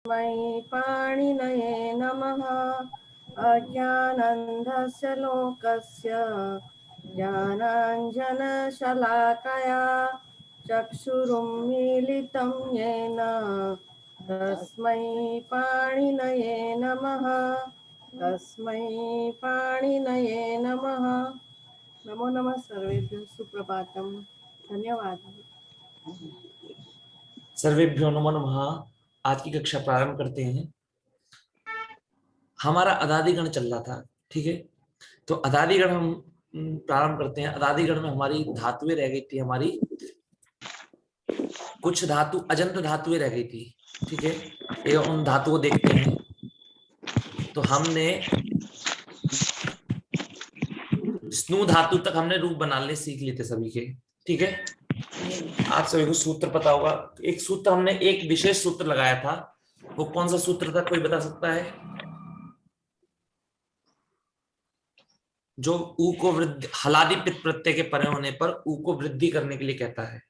तस्मै पाणिनये नमः। अज्ञानन्धस्य लोकस्य ज्ञानाञ्जनशलाकया चक्षुरुन्मीलितं येन तस्मै पाणिनये नमः। तस्मै पाणिनये नमः। नमो नमः सर्वेभ्यो सुप्रभातम। धन्यवाद। सर्वेभ्यो नमो नमः। आज की कक्षा प्रारंभ करते हैं। हमारा अदादिगण चल रहा था, ठीक है। तो अदादिगण हम प्रारंभ करते हैं। अदादिगण में हमारी धातुएं रह गई थी, हमारी कुछ धातु अजंत धातुएं रह गई थी, ठीक है। ये उन धातु को देखते हैं। तो हमने स्नु धातु तक हमने रूप बनाने सीख लिए थे सभी के, ठीक है। आप सभी को सूत्र पता होगा। एक सूत्र हमने एक विशेष सूत्र लगाया था, वो कौन सा सूत्र था, कोई बता सकता है? जो ऊ को वृद्धि, हलादि पित प्रत्यय के परे होने पर ऊ को वृद्धि करने के लिए कहता है।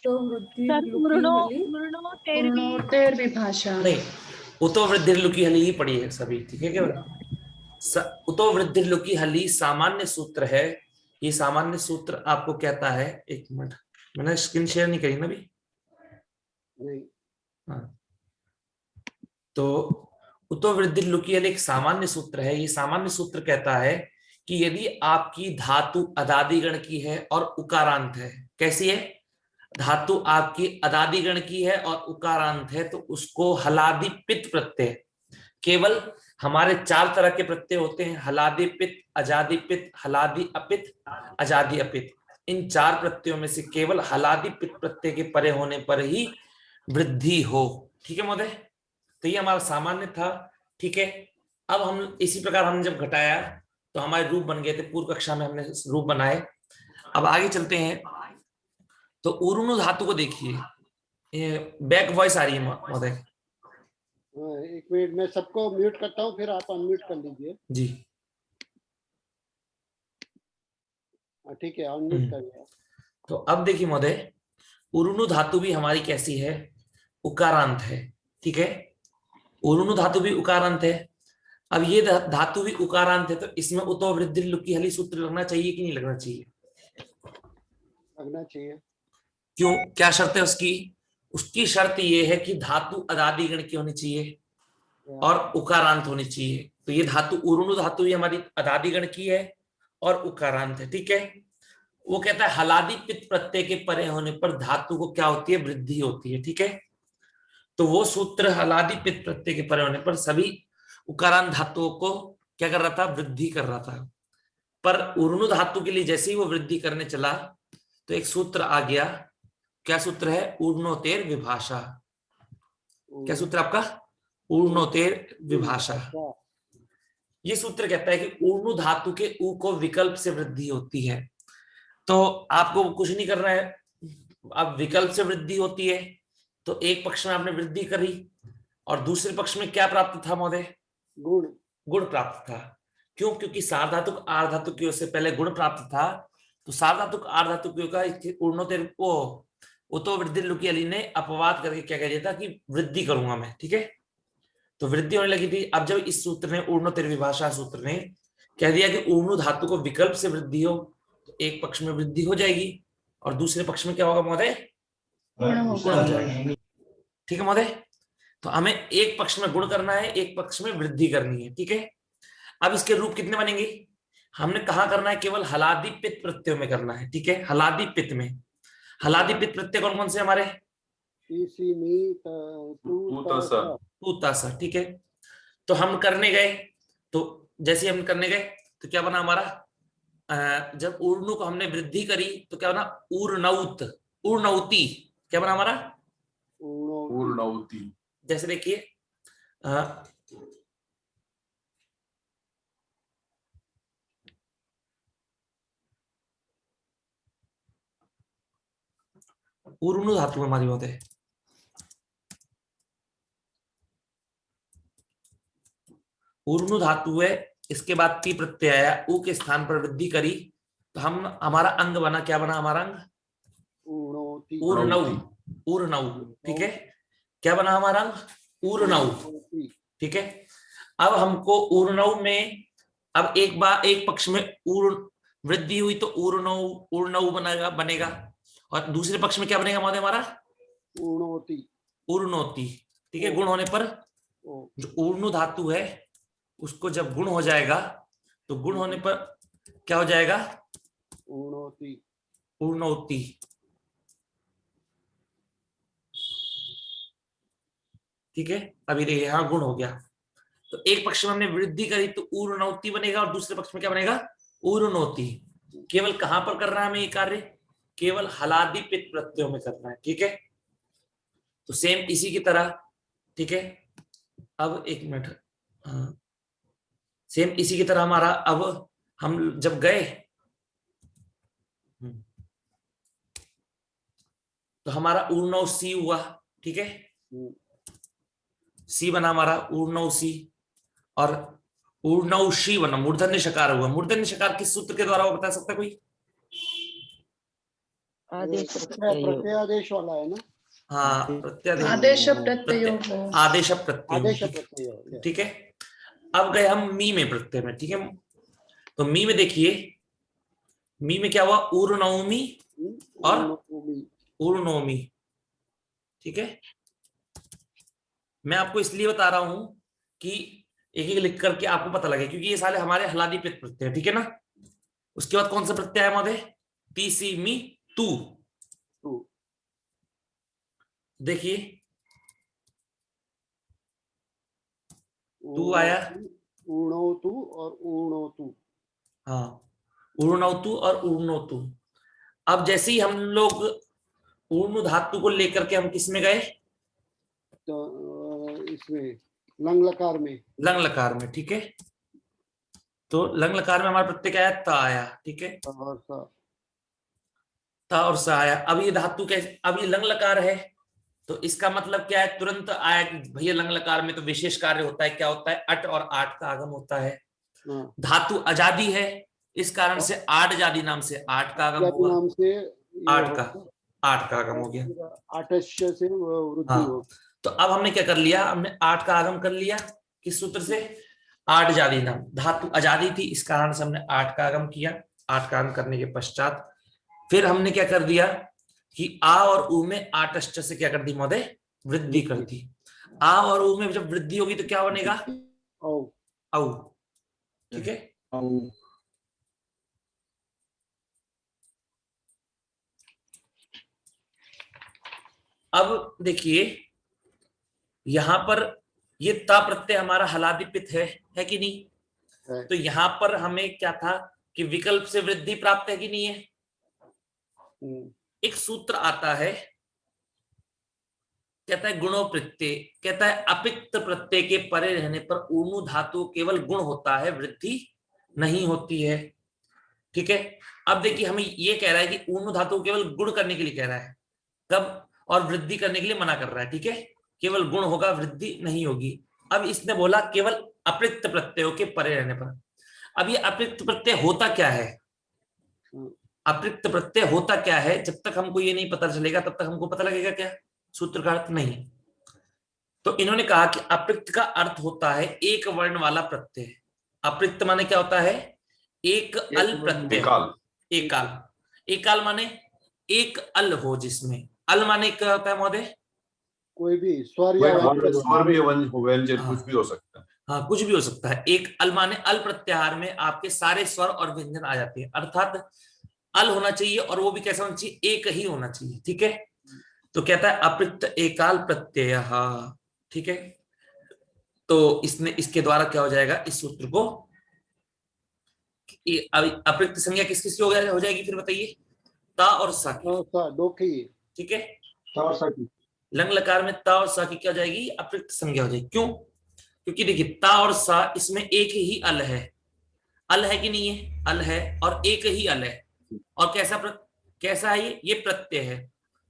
तो तेरहवीं भाषा नहीं, उतो वृद्धि लुकी हली ही पड़ी है सभी, ठीक है। क्या उतो वृद्धि लुकी हली सामान्य सूत्र है। ये सामान्य सूत्र आपको कहता है, एक मिनट, मैंने स्क्रीन शेयर नहीं करी ना अभी। हाँ, तो उतो वृद्धि लुकी हली एक सामान्य सूत्र है। ये सामान्य सूत्र कहता है कि यदि आपकी धातु अदादिगण की है और उकारांत है, कैसी है? धातु आपकी अदादिगण की है और उकारांत है, तो उसको हलादि पित प्रत्यय, केवल हमारे 4 तरह के प्रत्यय होते हैं, हलादि पित, अजादि पित, हलादि अपित, अजादि अपित। इन 4 प्रत्ययों में से केवल हलादि पित प्रत्यय के परे होने पर ही वृद्धि हो, ठीक है महोदय। तो ये हमारा सामान्य था, ठीक है। अब हम इसी प्रकार हमने जब घटाया तो हमारे रूप बन गए थे। पूर्व कक्षा में हमने रूप बनाए। अब आगे चलते हैं। तो उरुनु धातु को देखिए, बैक वॉइस आ रही है महोदय। एक मिनट, मैं सबको म्यूट करता हूँ, फिर आप अनम्यूट कर लीजिए जी। ठीक है, अनम्यूट कर लिया। तो अब देखिए महोदय, उरुनु धातु भी हमारी कैसी है? उकारांत है, ठीक है। उरुनु धातु भी उकारांत है। अब ये धातु भी उकारांत है, तो इसमें उतो वृद्धि लुकी हली सूत्र लगना चाहिए कि नहीं लगना चाहिए? लगना चाहिए। क्यों, क्या शर्त है उसकी? उसकी शर्त ये है कि धातु अदादिगण की होनी चाहिए और उकारांत होनी चाहिए। तो ये धातु उरुनु धातु भी हमारी अदादिगण की है और उकारांत है, ठीक है। वो कहता है हलादि पित प्रत्यय के परे होने पर धातु को क्या होती है? वृद्धि होती है, ठीक है। तो वो सूत्र हलादि पित प्रत्यय के परे होने पर सभी उकारांत धातुओं को क्या कर रहा था? वृद्धि कर रहा था। पर उरुनु धातु के लिए जैसे ही वो वृद्धि करने चला तो एक सूत्र आ गया। क्या सूत्र है? ऊर्णोतेर विभाषा। क्या सूत्र आपका? ऊर्णोतेर विभाषा। ये सूत्र कहता है कि ऊर्णु धातु के ऊ को विकल्प से वृद्धि होती है। तो आपको कुछ नहीं करना है। अब विकल्प से वृद्धि होती है तो एक पक्ष में आपने वृद्धि करी और दूसरे पक्ष में क्या प्राप्त था महोदय? गुण। गुण प्राप्त था। क्यों? क्योंकि सार्वधातुक आर्धातुक से पहले गुण प्राप्त था। तो सार्वधातुक आर्धातुक का ऊर्णोतेर को उतो वृद्धि लुकी हली ने अपवाद करके क्या कह दिया था कि वृद्धि करूंगा मैं, ठीक है। तो वृद्धि होने लगी थी। अब जब इस सूत्र ने, ऊर्णोतेर विभाषा सूत्र ने कह दिया कि ऊर्णु धातु को विकल्प से वृद्धि हो, तो एक पक्ष में वृद्धि हो जाएगी और दूसरे पक्ष में क्या होगा महोदय? ठीक है महोदय। तो हमें एक पक्ष में गुण करना है, एक पक्ष में वृद्धि करनी है, ठीक है। अब इसके रूप कितने बनेंगे? हमने कहा करना है? केवल हलादि पित प्रत्यय में करना है, ठीक है। हलादि पित में, हलादि पित प्रत्यय कौन कौन से हमारे? तूतासा, ठीक है। तो हम करने गए, तो जैसे हम करने गए तो क्या बना हमारा? जब ऊर्णु को हमने वृद्धि करी तो क्या बना? ऊर्णौत, ऊर्णौती। क्या बना हमारा? ऊर्णौती। जैसे देखिए, ऊर्णु धातु हमारी होते हैं। ऊर्णु धातु है, इसके बाद ती प्रत्यय आया, ऊ के स्थान पर वृद्धि करी तो हम, हमारा अंग बना, क्या बना हमारा अंग? ऊर्णौ, ऊर्णौ, ठीक है। क्या बना हमारा अंग? ऊर्णव, ठीक है। अब हमको ऊर्णव में, अब एक बार एक पक्ष में वृद्धि हुई तो ऊर्णव ऊर्णव बनेगा और दूसरे पक्ष में क्या बनेगा महोदय हमारा? ऊर्णोति। ऊर्णोति, ठीक है। गुण होने पर जो ऊर्णु धातु है उसको जब गुण हो जाएगा तो गुण होने पर क्या हो जाएगा? ऊर्णोति। ऊर्णोति, ठीक है। अभी देखिए यहाँ गुण हो गया तो एक पक्ष में हमने वृद्धि करी तो ऊर्णोति बनेगा और दूसरे पक्ष में क्या बनेगा? ऊर्णोति। केवल कहां पर कर रहा है हमें ये कार्य? केवल हलादि पित्त प्रत्ययों में करना है, ठीक है। तो सेम इसी की तरह, ठीक है। अब एक मिनट, सेम इसी की तरह हमारा, अब हम जब गए तो हमारा ऊर्णव सी हुआ, ठीक है। सी बना हमारा ऊर्णव सी और ऊर्णव शी बना, मूर्धन्य शकार हुआ। मूर्धन्य शकार किस सूत्र के द्वारा वो बता सकता है कोई? प्रत्यादेश वाला है ना? हाँ, प्रत्यादेश, आदेश प्रत्ययोग हो। आदेश प्रत्यय, आदेश प्रत्यय, ठीक है। अब गए हम मी में प्रत्यय में, ठीक है। तो मी में देखिए, मी में क्या हुआ? ऊर्णवमी और ऊर्णोमी, ठीक है। मैं आपको इसलिए बता रहा हूं कि एक एक लिख करके आपको पता लगे, क्योंकि ये सारे हमारे हलादि पित्त प्रत्यय, ठीक है ना। उसके बाद कौन सा प्रत्यय है महोदय? तीसी मी तू। देखिए तू आया, ऊर्णोतु और ऊर्णोतु। हाँ, ऊर्णवतु और ऊर्णोतु। अब जैसे ही हम लोग ऊर्णु धातु को लेकर के हम किस में गए? तो इसमें लंग लकार में, लंग लकार में, ठीक है। तो लंग लकार में हमारा प्रत्यय क्या आया? ता आया, ठीक है। और सा, ता और सा आया। अब ये धातु कैसे? अब ये लंग लकार है तो इसका मतलब क्या है? तुरंत आया कि भैया लंग लकार में तो विशेष कार्य होता है। क्या होता है? अट और आठ का आगम होता है। धातु अजादी है, इस कारण से आठ जादी नाम से आठ का आगम हुआ। नाम से आठ का आगम हो गया, आठस्य से वृद्धि हो। तो अब हमने क्या कर लिया? हमने आठ का आगम कर लिया। किस सूत्र से? आठ जादी नाम। धातु अजादी थी, इस कारण से हमने आठ का आगम किया। आठ का आगम करने के पश्चात फिर हमने क्या कर दिया कि आ और उ में आटश्च से क्या कर दी महोदय? वृद्धि कर दी। आ और उ में जब वृद्धि होगी तो क्या बनेगा? औ, ठीक है। अब देखिए यहां पर ये ता प्रत्यय हमारा हलादि पित्त है कि नहीं? तो यहां पर हमें क्या था कि विकल्प से वृद्धि प्राप्त है कि नहीं है? एक सूत्र आता है, कहता है गुणो प्रत्यय, कहता है अपिक्त प्रत्यय के परे रहने पर ऊर्णु धातु केवल गुण होता है, वृद्धि नहीं होती है, ठीक है। अब देखिए हमें ये कह रहा है कि ऊर्णु धातु केवल गुण करने के लिए कह रहा है, कब? और वृद्धि करने के लिए मना कर रहा है, ठीक है। केवल गुण होगा, वृद्धि नहीं होगी। अब इसने बोला केवल अपिक्त प्रत्ययों के परे रहने पर। अब ये अपिक्त प्रत्यय होता क्या है? अपिक्त प्रत्यय होता क्या है? जब तक हमको ये नहीं पता चलेगा तब तक हमको पता लगेगा क्या सूत्र का अर्थ? नहीं। तो इन्होंने कहा कि अपिक्त का अर्थ होता है एक वर्ण वाला प्रत्यय। अपिक्त माने क्या होता है? एक अल प्रत्यय, एकाल। एकाल माने एक अल हो, जिसमें अल माने क्या होता है महोदय? कोई भी स्वर या व्यंजन कुछ भी हो सकता है। हाँ, कुछ भी हो सकता है। एक अल माने अल प्रत्याहार में आपके सारे स्वर और व्यंजन आ जाते हैं, अर्थात अल होना चाहिए और वो भी कैसा होना चाहिए? एक ही होना चाहिए, ठीक है। तो कहता है अपिक्त एकाल प्रत्यय, ठीक है। तो इसने इसके द्वारा क्या हो जाएगा? इस सूत्र को अपिक्त संज्ञा किस किस की हो जाएगी फिर बताइए? ता और सा की, ठीक है। ता और सा की। लंग लकार में ता और सा की क्या हो जाएगी? अपिक्त संज्ञा हो जाएगी। क्यों? क्योंकि देखिए ता और सा इसमें एक ही अल है। अल है कि नहीं है? अल है और एक ही अल है। और कैसा है ये प्रत्यय है।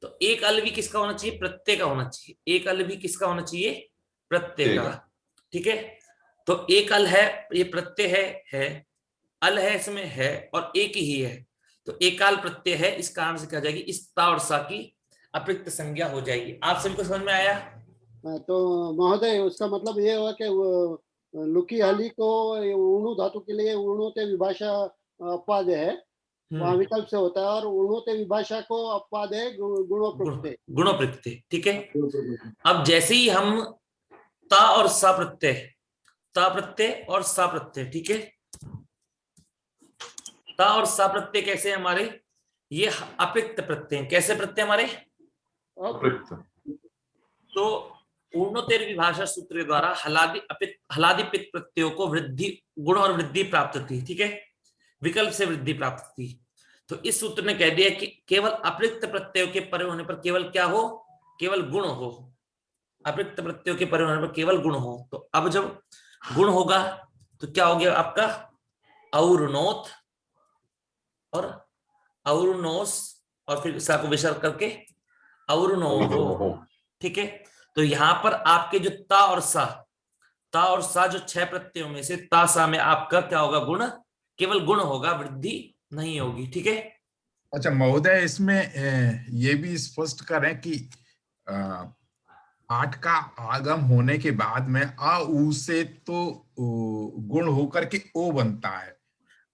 तो एक अल भी किसका होना चाहिए? प्रत्यय का होना चाहिए। एक अल भी किसका होना चाहिए? प्रत्यय का, ठीक है। तो एक अल है, ये प्रत्यय है, अल है इसमें है और एक ही है, तो एकाल प्रत्यय है। इस कारण से क्या हो जाएगी? इस ता और सा की अपिक्त संज्ञा हो जाएगी। आप सभी को समझ में आया? तो महोदय उसका मतलब ये हुआ कि वो लुकी हली को ऊणु धातु के लिए ऊणुते विभाषा अपवाद है, वहाँ विकल्प से होता है, और ऊणुते विभाषा को अपवाद है गुणोप्रकृते। गुणोप्रकृते, ठीक है। अब जैसे ही हम ता और सा प्रत्यय, ता प्रत्यय और सा प्रत्यय, ठीक है, ता और सा प्रत्यय कैसे हैं हमारे, ये अपिक्त प्रत्यय हैं। कैसे प्रत्यय हमारे, अपिक्त। तो ऊर्णोत्तर विभाषा सूत्र के द्वारा हलादि पित्त प्रत्ययों को वृद्धि, गुण और वृद्धि प्राप्त थी, ठीक है, विकल्प से वृद्धि प्राप्त थी। तो इस सूत्र ने कह दिया कि केवल अपिक्त प्रत्ययों के परे होने पर केवल क्या हो, केवल गुण हो। अपिक्त प्रत्ययों के परे होने पर केवल गुण हो। तो अब जब गुण होगा तो क्या हो गया आपका, और्नोत और और्नोस, और फिर सा को विसर्ग करके और्नोहो, ठीक है। तो यहां पर आपके जो ता और सा जो 6 प्रत्ययों में से ता सा में आपका क्या होगा, गुण, केवल गुण होगा, वृद्धि नहीं होगी, ठीक है। अच्छा महोदय, इसमें ये भी स्पष्ट करें कि 8 का आगम होने के बाद में आ ऊ से तो गुण होकर के ओ बनता है,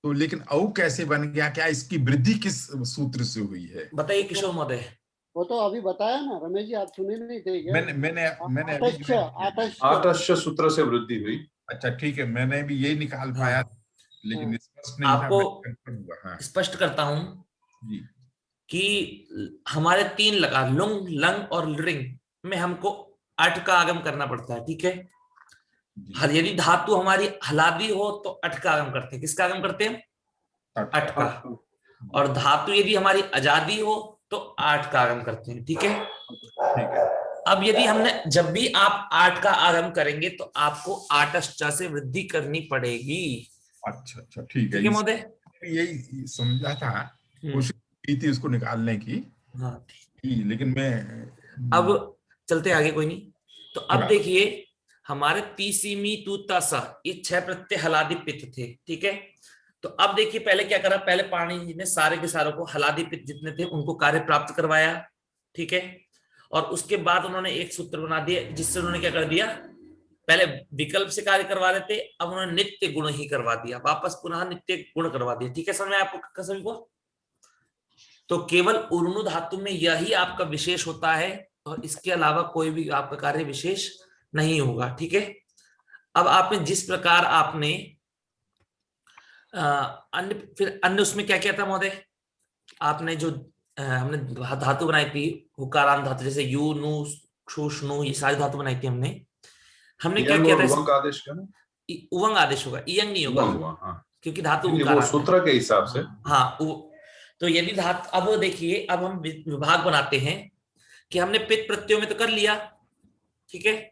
तो लेकिन औ कैसे बन गया, क्या इसकी वृद्धि किस सूत्र से हुई है? बताइए किशोर महोदय। वो तो अभी बताया ना रमेश जी, आप सुने नहीं थे क्या? मैंने अभी आतश्च सूत्र से वृद्धि हुई। अच्छा ठीक है, मैंने भी यही निकाल पाया, हाँ, लेकिन स्पष्ट नहीं था, आपको मैं confirm हुआ। हाँ स्पष्ट करता हूं जी कि हमारे 3 लकार लुंग, लंग और लृंग में हमको 8 का आगम करना पड़ता है, ठीक है। जी। यदि धातु हमारी हलादी हो तो 8 का आगम करते हैं। किसका आगम करते हैं, 8 का। और धातु यदि हमारी आजादी हो तो 8 का आगम करते हैं, ठीक है। ठीक है। अब यदि हमने, जब भी आप 8 का आगम करेंगे तो आपको आटश्चा से वृद्धि करनी पड़ेगी। अच्छा ठीक ठीक है महोदय। यही समझा था, कोशिश की थी उसको निकालने की, हाँ, लेकिन मैं अब चलते आगे, कोई नहीं। तो अब हाँ। देखिए हमारे तीसीमी तूतासा ये 6 प्रत्यय हलादी पित्त थे, ठीक है। तो अब देखिए पहले क्या करा, पहले पाणिनि जी ने सारे के सारों को हलादी पित्त जितने थे उनको कार्य प्राप्त करवाया, ठीक है। और उसके बाद उन्होंने एक सूत्र बना दिया जिससे उन्होंने क्या कर दिया, पहले विकल्प से कार्य करवा रहे थे, अब उन्होंने नित्य गुण ही करवा दिया, वापस पुनः नित्य गुण करवा दिया, ठीक है। समझ में आपको सभी को? तो केवल ऊर्णु धातु में यही आपका विशेष होता है और इसके अलावा कोई भी आपका कार्य विशेष नहीं होगा, ठीक है। अब आपने जिस प्रकार आपने अन्य, फिर अन्य उसमें क्या क्या था महोदय, आपने जो हमने धातु बनाई थी हुकारांत धातु, जैसे यू नु क्षुष नु, ये सारी धातु बनाई थी हमने क्या किया था, उवंग आदेश का ना, उवंग आदेश होगा, इयंग नहीं होगा, हाँ। क्योंकि धातु वो उकारांत है। सूत्र के हिसाब से। हाँ, तो यदि धातु, अब देखिए अब हम विभाग बनाते हैं कि हमने पित्त प्रत्ययों में तो कर लिया, ठीक है।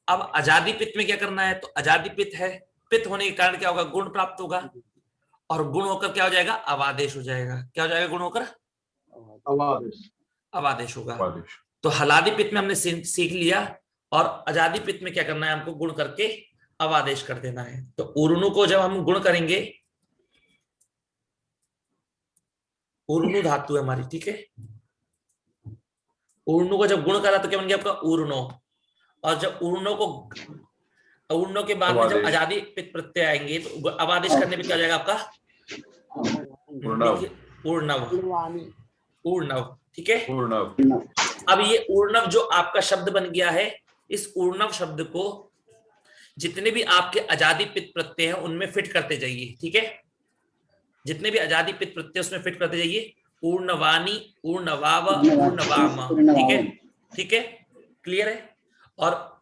अब आजादी पित्त में क्या करना है, तो आजादी पित्त है, पित्त होने के कारण क्या होगा, गुण प्राप्त होगा, और गुण होकर क्या हो जाएगा, अवादेश हो जाएगा। क्या हो जाएगा, गुण होकर अवादेश होगा। तो हलादी पित्त में हमने सीख लिया, और आजादी पित्त में क्या करना है, हमको गुण करके अवादेश कर देना है। तो ऊर्णु को जब हम गुण करेंगे, ऊर्णु धातु है हमारी, ठीक है। ऊर्णु को जब गुण करा तो क्या बन गया आपका ऊर्णो, और जब ऊर्णो के बाद में जब आजादी पित्त प्रत्यय आएंगे तो अवादेश करने पे क्या हो जाएगा आपका ऊर्णव, ठीक है। अब ये ऊर्णव जो आपका शब्द बन गया है, इस ऊर्णव शब्द को जितने भी आपके आजादी पित्त प्रत्यय हैं उनमें फिट करते जाइए, ठीक है। जितने भी आजादी पित्त प्रत्यय उसमें फिट करते जाइए, ऊर्णवानी, ऊर्णवाव, ऊर्णवाम, ठीक है, ठीक है, क्लियर है। और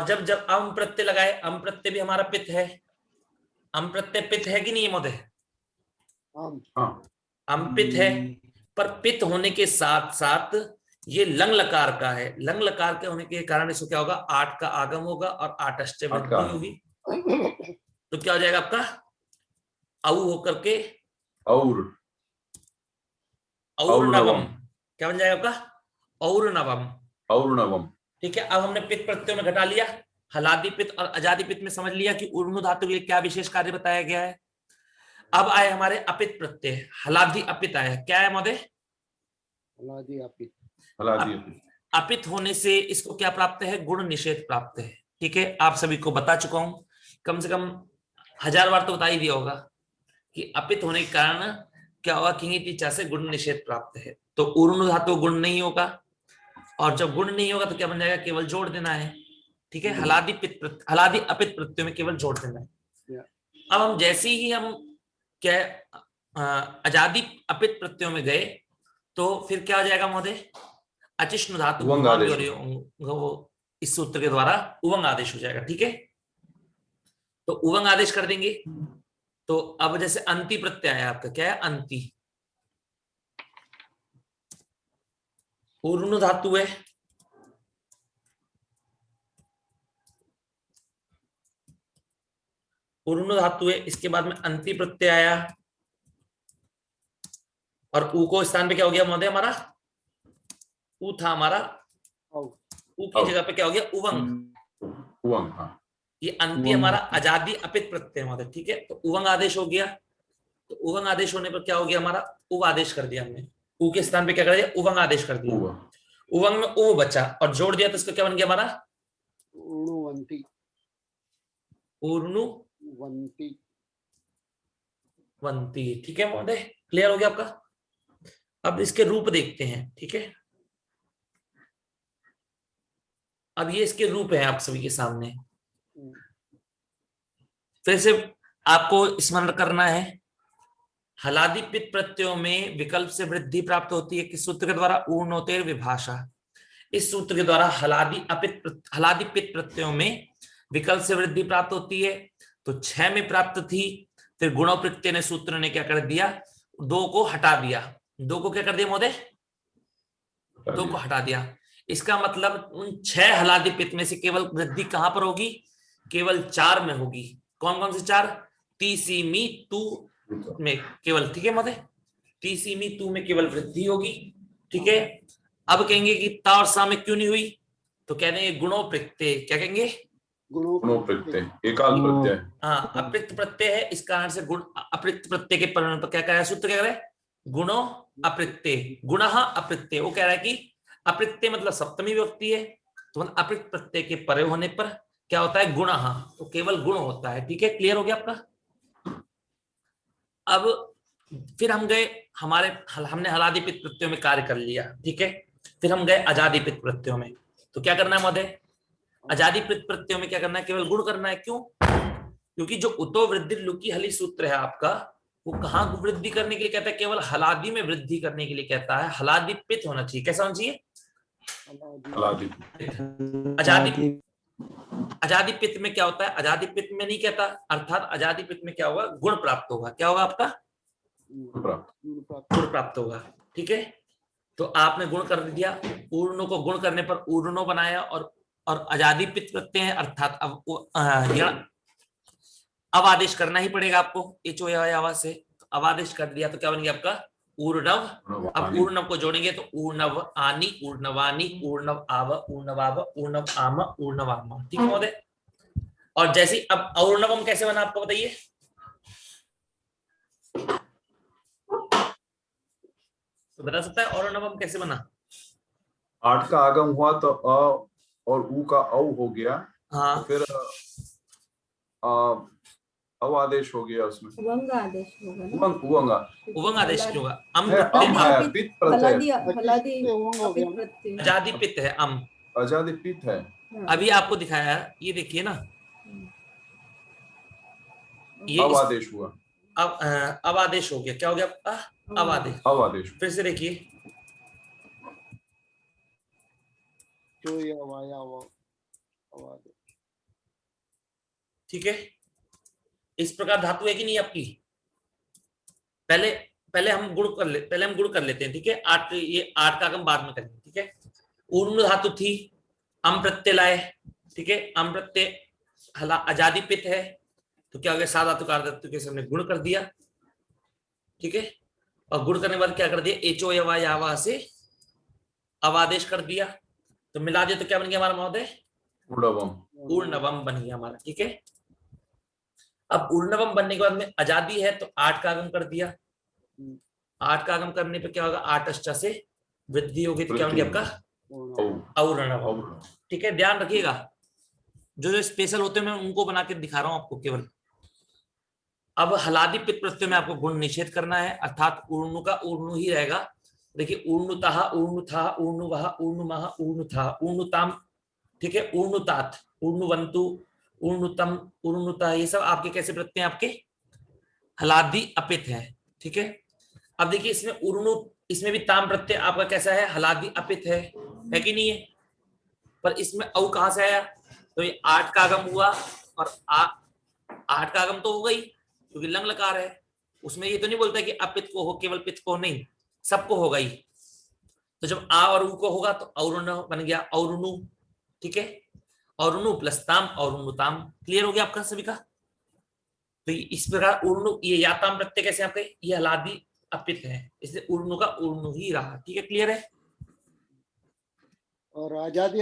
जब जब अम प्रत्यय लगाए, अम प्रत्यय भी हमारा पित्त है, अम प्रत्यय पित्त है कि नहीं है महोदय? अम पित्त है, पर पित्त होने के साथ साथ ये लंग लकार का है। लंग लकार के होने के कारण इसको क्या होगा, 8 का आगम होगा और 8 वृद्धि होगी। तो क्या हो जाएगा आपका, औ होकर के और्णवम, क्या बन जाएगा आपका, और्णवम, ठीक है। अब हमने पित्त प्रत्ययों में घटा लिया, हलादी पित्त और आजादी पित्त में समझ लिया कि ऊर्णु धातु के लिए क्या विशेष कार्य बताया गया है। अब आए हमारे अपित प्रत्यय, हलादी अपित आया, क्या है महोदय? अपित होने से इसको क्या प्राप्त है, गुण निषेध प्राप्त है। ठीक है, आप सभी को बता चुका हूं, कम से कम 1000 बार तो बता ही दिया होगा कि अपित होने के कारण क्या होगा, किंगित इच्छा से गुण निषेध प्राप्त है। तो ऊर्ण धातु गुण नहीं होगा, और जब गुण नहीं होगा तो क्या बन जाएगा, केवल जोड़ देना है। ठीक है, हलादि अपित प्रत्यय में केवल जोड़ देना है। अब हम जैसे ही हम क्या अजादि अपित प्रत्ययों में गए तो फिर क्या हो जाएगा महोदय, अचिष्णु धातु उवंग आदेश। वो इस सूत्र के द्वारा उवंग आदेश हो जाएगा। ठीक है, तो उवंग आदेश कर देंगे। तो अब जैसे अंति प्रत्यय है आपका, क्या है, अंति, ऊर्ण धातु है, ऊर्ण धातु है, इसके बाद में अंति प्रत्यय आया, और ऊ को स्थान पे क्या हो गया महोदय, हमारा ऊ था हमारा, ऊ की जगह पे क्या हो गया, उवंग। उवंग, हाँ। ये अंति हमारा अजादि अपित प्रत्यय महोदय। ठीक है, तो उवंग आदेश हो गया। तो उवंग आदेश होने पर क्या हो गया, हमारा उव आदेश कर दिया हमने, ऊ के स्थान पे क्या कर दिया, उवंग आदेश कर दिया। उवंग में ऊ बचा और जोड़ दिया, तो इसका क्या बन गया हमारा, ऊर्णुवंती। ऊर्णुवंती। ठीक है महोदय, क्लियर हो गया आपका। अब इसके रूप देखते हैं। ठीक है, अब ये इसके रूप है आप सभी के सामने। फिर से आपको स्मरण करना है, हलादि पित प्रत्ययों में विकल्प से वृद्धि प्राप्त होती है किस सूत्र के द्वारा, ऊर्णोत्तर विभाषा। इस सूत्र के द्वारा हलादि पित प्रत्ययों में विकल्प से वृद्धि प्राप्त होती है। तो 6 में प्राप्त थी, फिर गुणों प्रत्यय ने सूत्र ने क्या कर दिया, 2 को हटा दिया। 2 को क्या कर दिया महोदय, 2 को हटा दिया। इसका मतलब उन 6 हलादि पित में से केवल वृद्धि कहां पर होगी, केवल 4 में होगी। कौन कौन से 4, ती सी मी तू में केवल। ठीक है महोदय, ती सी मी तू में केवल वृद्धि होगी। ठीक है, अब कहेंगे कि ता और सा में क्यों नहीं हुई, तो कह देंगे गुणों प्रत्यय, क्या कहेंगे, गुणों प्रत्यय, एकाल प्रत्यय। हाँ, अप्रयुक्त प्रत्यय है, इस कारण से गुण अप्रयुक्त प्रत्यय के परिणाम पर क्या कह रहा है सूत्र, क्या कह रहा है, गुणों अप्रत्यय, गुणः अप्रत्यय। वो कह रहा है कि अप्रत्यय मतलब सप्तमी विभक्ति है, तो अप्रयुक्त प्रत्यय के परे होने पर क्या होता है, गुणः, तो केवल गुण होता है। ठीक है, क्लियर हो गया आपका। अब फिर हम गए, हमने हलादि पित प्रत्ययों में कार्य कर लिया। ठीक है, फिर हम गए अजादि पित प्रत्ययों में। तो क्या करना है महोदय, अजादि पित प्रत्ययों में क्या करना है, केवल गुण करना है। क्यों, क्योंकि जो उतो वृद्धि लुकी हली सूत्र है आपका, वो कहाँ वृद्धि करने के लिए कहता है, केवल हलादि में वृद्धि करने के लिए कहता है। हलादि पित होना चाहिए, कैसा होना चाहिए, अजादि पित में क्या होता है, अजादि पित में नहीं कहता, अर्थात अजादि पित में क्या होगा, गुण प्राप्त होगा। क्या होगा आपका, गुण प्राप्त होगा। ठीक है, तो आपने गुण कर दिया, ऊर्णों को गुण करने पर ऊर्णो बनाया, और अजादि पित प्रत्यय है, अर्थात अब आदेश करना ही पड़ेगा आपको, एचो या से। तो अब आदेश कर दिया तो क्या बन गया आपका, ऊर्णव। अब ऊर्णव को जोड़ेंगे तो ऊर्णव आनी, ऊर्णवानी, ऊर्णव आव, ऊर्णवाव, ऊर्णव आम, ऊर्णवाम। ठीक है महोदय। और जैसे अब और्णवम कैसे बना आपको बताइए, तो बता सकता है और्णवम कैसे बना। 8 का आगम हुआ तो अ और ऊ का औ हो गया। हाँ, फिर अव आदेश हो गया उसमें, उवंग आदेश होगा ना, उवंग आदेश क्यों होगा, अम है, प्रत्यय, अम है, पित प्रत्यय, हलादि हो गया अपित प्रत्यय। अजादि पित है अम। अजादि पित है। अभी आपको दिखाया, ये देखिए ना, ये अब आदेश हुआ, अब आदेश हो गया, क्या हो गया आपका, अब आदेश। अब आदेश। फिर से देखिए, ठीक है, इस प्रकार धातु है कि नहीं आपकी। पहले हम गुण कर लेते हैं। ठीक है, 8, ये 8 का आगम बाद में करेंगे। ठीक है, ऊर्ण धातु थी, अम प्रत्यय लाए। ठीक है, अम प्रत्यय अजादि पित है, तो क्या हो गया, सा धातु का धातु के सामने गुण कर दिया। ठीक है, और गुण करने के बाद क्या कर दिया, एचो यावा से अवादेश कर दिया, तो मिला दिया तो क्या बन गया हमारा महोदय, ऊर्णवम बन गया हमारा। ठीक है, अब ऊर्णवम बनने के बाद में अजादी है तो 8 का आगम कर दिया। 8 का आगम करने पे क्या होगा, 8 अष्टा से वृद्धि होगी, तो क्या होंगे आपका औरणव। ठीक है, ध्यान रखिएगा, जो जो स्पेशल होते हैं मैं उनको बना के दिखा रहा हूं आपको केवल। अब हलादि पित्त प्रत्यय में आपको गुण निषेध करना है, अर्थात ऊर्णु का ऊर्णु ही रहेगा। देखिए, ऊर्णुतः, ऊर्णुथा, ऊर्णुवः, ऊर्णुमः, ऊर्णुथा, ऊर्णुताम, ठीक है, ऊर्णुतात, ऊर्णुवन्तु, ऊर्णुतम, ऊर्णुता, ये सब आपके कैसे प्रत्यय आपके हलादि अपित है। ठीक है, अब देखिए इसमें ऊर्णु, इसमें भी ताम प्रत्यय आपका कैसा है, हलादि अपित है कि नहीं है? पर इसमें औ कहां से आया? तो ये 8 का आगम हुआ, और 8 का आगम तो हो गई क्योंकि लंग लकार है, उसमें ये तो नहीं बोलता कि अपित को हो, केवल पित्त को नहीं, सबको होगा ही। तो जब आ और उ को होगा तो औरुण बन गया, औरुणु। ठीक है, औरुणु प्लस ताम, औरुणुताम। क्लियर हो गया आपका सभी का? तो इस प्रकार ऊर्णु, ये याताम प्रत्यय कैसे आपके, ये हलादि अपित है, इसलिए ऊर्णु का ऊर्णु ही रहा। ठीक है, क्लियर है? और आजादी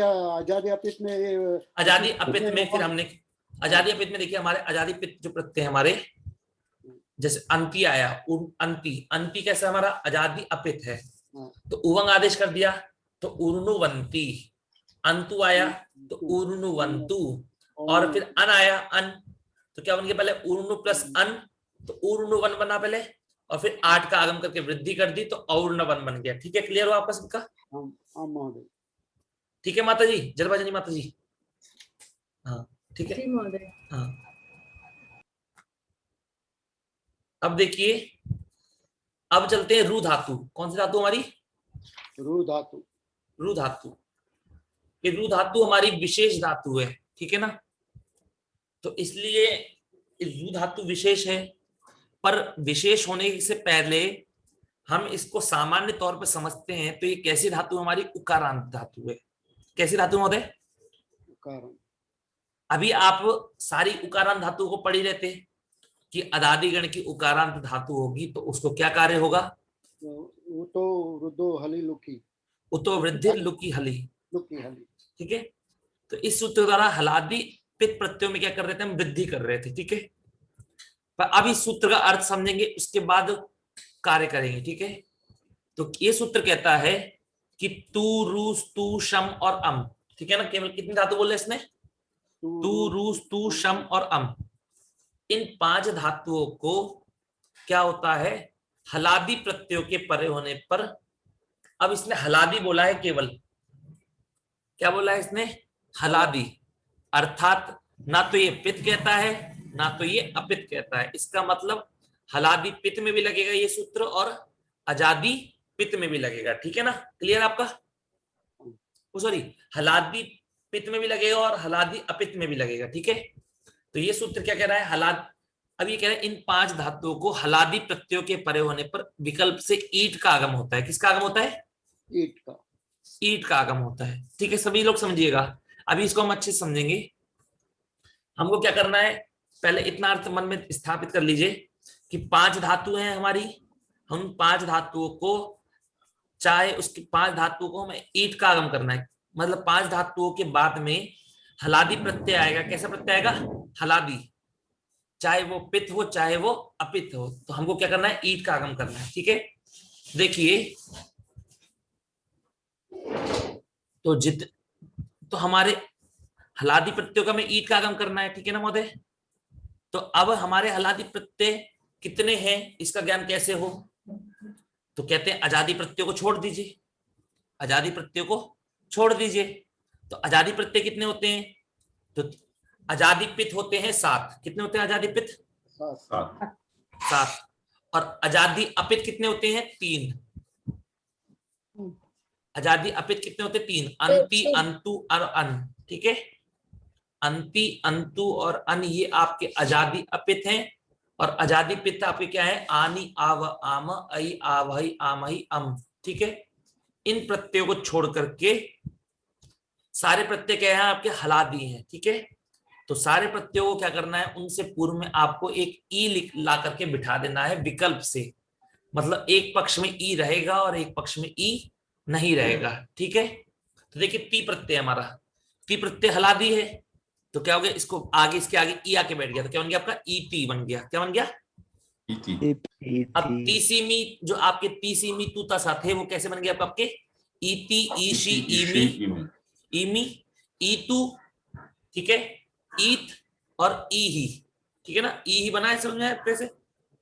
अपित में आजादी अपित में फिर हमने आजादी अपित में देखिए हमारे आजादी पित्त जो प्रत्यय है हमारे, जैसे अंति आया, अंति कैसा हमारा आजादी अपित है, तो उवंग आदेश कर दिया तो ऊर्णुवंती। अंतु आया तो ऊर्णुवन्तु, और फिर अन आया, अन तो क्या बन गया, पहले ऊर्णु प्लस अन तो ऊर्णुवन बना पहले, और फिर 8 का आगम करके वृद्धि कर दी तो और्णवन बन गया। ठीक है, क्लियर हो आपका सबका? ठीक है माता जी, जलवाजनी माता जी, हाँ ठीक है, हाँ। अब देखिए, अब चलते हैं रु धातु। कौन सी धातु हमारी? रु धातु। रु धातु, ये रु धातु हमारी विशेष धातु है। ठीक है ना, तो इसलिए रु धातु विशेष है, पर विशेष होने से पहले हम इसको सामान्य तौर पर समझते हैं। तो ये कैसी धातु हमारी? उकारांत धातु है। कैसी धातु होते? अभी आप सारी उकारांत धातु को पढ़ ही लेते कि अदादि गण की उकारांत धातु होगी तो उसको क्या कार्य होगा? उतो वृद्धो हलि लुकी, उतो वृद्धि लुकी हलि। हलि। ठीक है, तो इस सूत्र द्वारा हलादि पित्त प्रत्ययों में क्या कर रहे थे? हम वृद्धि कर रहे थे। ठीक है, पर अब इस सूत्र का अर्थ समझेंगे, उसके बाद कार्य करेंगे। ठीक है, तो ये सूत्र कहता है कि तू, रूस, तू, शम और अम। ठीक है ना, केवल कितनी धातु बोले इसने? तू, रूस, तू, शम और अम। इन 5 धातुओं को क्या होता है? हलादि प्रत्ययों के परे होने पर, अब इसने हलादि बोला है केवल, क्या बोला है इसने? हलादि, अर्थात ना तो ये पित्त कहता है ना तो ये अपित्त कहता है। इसका मतलब हलादि पित्त में भी लगेगा ये सूत्र, और अजादि पित्त में भी लगेगा। ठीक है ना, क्लियर आपका? सॉरी, हलादि पित्त में भी लगेगा और हलादि अपित्त में भी लगेगा। ठीक है, तो ये सूत्र क्या कह रहा है? हलाद, अब ये कह रहा है इन 5 धातुओं को हलादि प्रत्ययों के परे होने पर विकल्प से ईट का आगम होता है। किसका आगम होता है? ईट का। ईट का आगम होता है। ठीक है, सभी लोग समझिएगा। अभी इसको हम अच्छे से समझेंगे। हमको क्या करना है, पहले इतना अर्थ मन में स्थापित कर लीजिए कि 5 धातु हैं हमारी, हम 5 धातुओं को, चाहे उसकी 5 धातुओं को हमें ईट का आगम करना है, मतलब 5 धातुओं के बाद में हलादि प्रत्यय आएगा। कैसा प्रत्यय आएगा? हलादि, चाहे वो पित्त हो चाहे वो अपित्त हो, तो हमको क्या करना है? ईट का आगम करना है। ठीक है, देखिए, तो हमारे हलादि प्रत्ययों का हमें ईट का आगम करना है। ठीक है ना महोदय? तो अब हमारे हलादि प्रत्यय कितने हैं, इसका ज्ञान कैसे हो? तो कहते हैं अजादि प्रत्यय को छोड़ दीजिए, अजादि प्रत्यय को छोड़ दीजिए। तो अजादि प्रत्यय कितने होते हैं? तो अजादि पित्त होते हैं 7। कितने होते हैं अजादि पित्त? 7। और अजादि अपित्त कितने होते हैं? 3। अजादि अपित्त कितने होते हैं? 3। अंति, अंतु और अन। ठीक है, अंति, अंतु और अन ये आपके अजादि अपित्त हैं, और अजादि पित्त आपके क्या है? आनी, आव, आम, आई, आवहि, आमहि, अम। ठीक है, इन प्रत्ययों को छोड़ करके सारे प्रत्यय क्या है? आपके हलादि हैं। ठीक है, तो सारे प्रत्ययों को क्या करना है? उनसे पूर्व में आपको एक ई ला करके बिठा देना है विकल्प से, मतलब एक पक्ष में ई रहेगा और एक पक्ष में ई नहीं रहेगा। ठीक है, तो देखिए ती प्रत्यय हमारा, ती प्रत्यय हलादि है, तो क्या हो गया? इसको आगे, इसके आगे ई आके बैठ गया, तो क्या बन गया आपका? ईटी बन गया। क्या बन गया? अब तीसीमी, जो आपके तीसीमी तूता साथ है, वो कैसे बन गया आपके? इति, ईशी, ईशी, ईमी, ईमी। ईमी, ईतु, ठीक है, ईत और ईही, ठीक है ना। ई ही बना है, समझ में आया से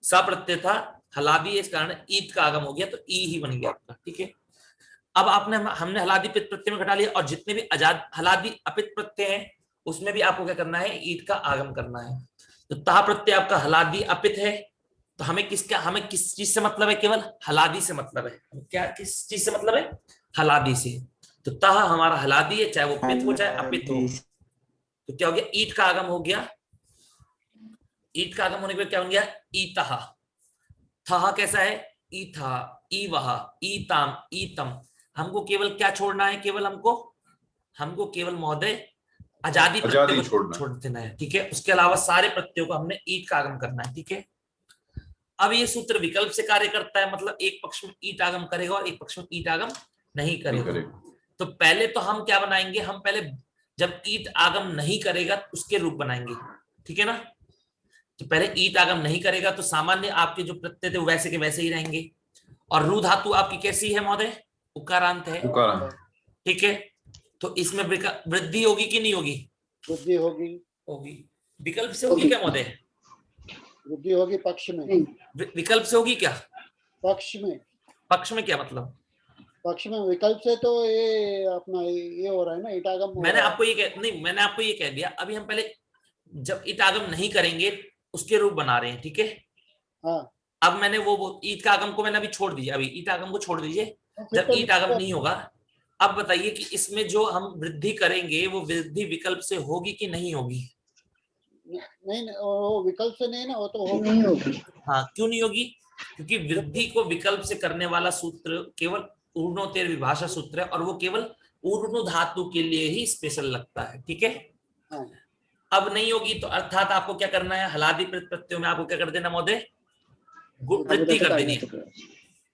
सप्रत्यय था, हलादी इस कारण ईत का आगम हो गया तो ई ही बन गया आपका, ठीक है। अब आपने हमने हलादी पित प्रत्यय में घटा लिया, और जितने भी हलादी अपित प्रत्यय हैं उसमें भी आपको क्या करना है, ईट का आगम करना है। तो ता प्रत्यय आपका हलादी अपित है, तो हमें किस चीज से मतलब है, केवल हलादी से मतलब है। क्या किस चीज से मतलब है, हलादी से। तो तह हमारा हलादी है, चाहे वो पित हो चाहे अपित हो। तो क्या हो गया, ईट का आगम हो गया। ईट का आगम होने के बाद क्या बन गया, ईतः। थह कैसा है, ईथा, ईवह, ईताम, ईतम। हमको केवल क्या छोड़ना है, हमको केवल महोदय आजादी प्रत्यय को छोड़ देना है, ठीक है। उसके अलावा सारे प्रत्ययों को हमने ईट का आगम करना है, ठीक है। अब ये सूत्र विकल्प से कार्य करता है, मतलब एक पक्ष में ईट आगम करेगा और एक पक्ष में ईट आगम नहीं करेगा। तो पहले तो हम क्या बनाएंगे, हम पहले जब ईट आगम नहीं करेगा उसके रूप बनाएंगे, ठीक है ना। तो पहले ईट आगम नहीं करेगा तो सामान्य आपके जो प्रत्यय थे वैसे के वैसे ही रहेंगे। और रू धातु आपकी कैसी है महोदय, उकारांत है, ठीक है। तो इसमें वृद्धि होगी कि नहीं होगी, वृद्धि होगी। होगी। विकल्प से होगी क्या महोदय, वृद्धि होगी पक्ष में। विकल्प से होगी क्या, पक्ष में। पक्ष में क्या मतलब, पक्ष में विकल्प से तो ये अपना ये हो रहा है ना, ईटागम। मैंने आपको ये कह दिया। अभी हम पहले जब ईटागम नहीं करेंगे उसके रूप बना रहे हैं, ठीक है। हाँ। अब मैंने वो ईट का आगम को मैंने अभी छोड़ दिया, अभी ईट आगम को छोड़ दीजिए। जब ईट आगम नहीं होगा, अब बताइए कि इसमें जो हम वृद्धि करेंगे वो वृद्धि विकल्प से होगी कि नहीं होगी। नहीं, वो विकल्प से नहीं ना, वो तो नहीं होगी। हाँ, क्यों नहीं होगी, क्योंकि वृद्धि को विकल्प से करने वाला सूत्र केवल ऊर्ध्वोत्तर विभाषा सूत्र है, और वो केवल ऊर्ध्व धातु के लिए ही स्पेशल लगता है, ठीक है। हाँ। अब नहीं होगी तो अर्थात आपको क्या करना है, हलादी प्रत्ययों में आपको क्या कर देना महोदय, वृद्धि कर देनी है,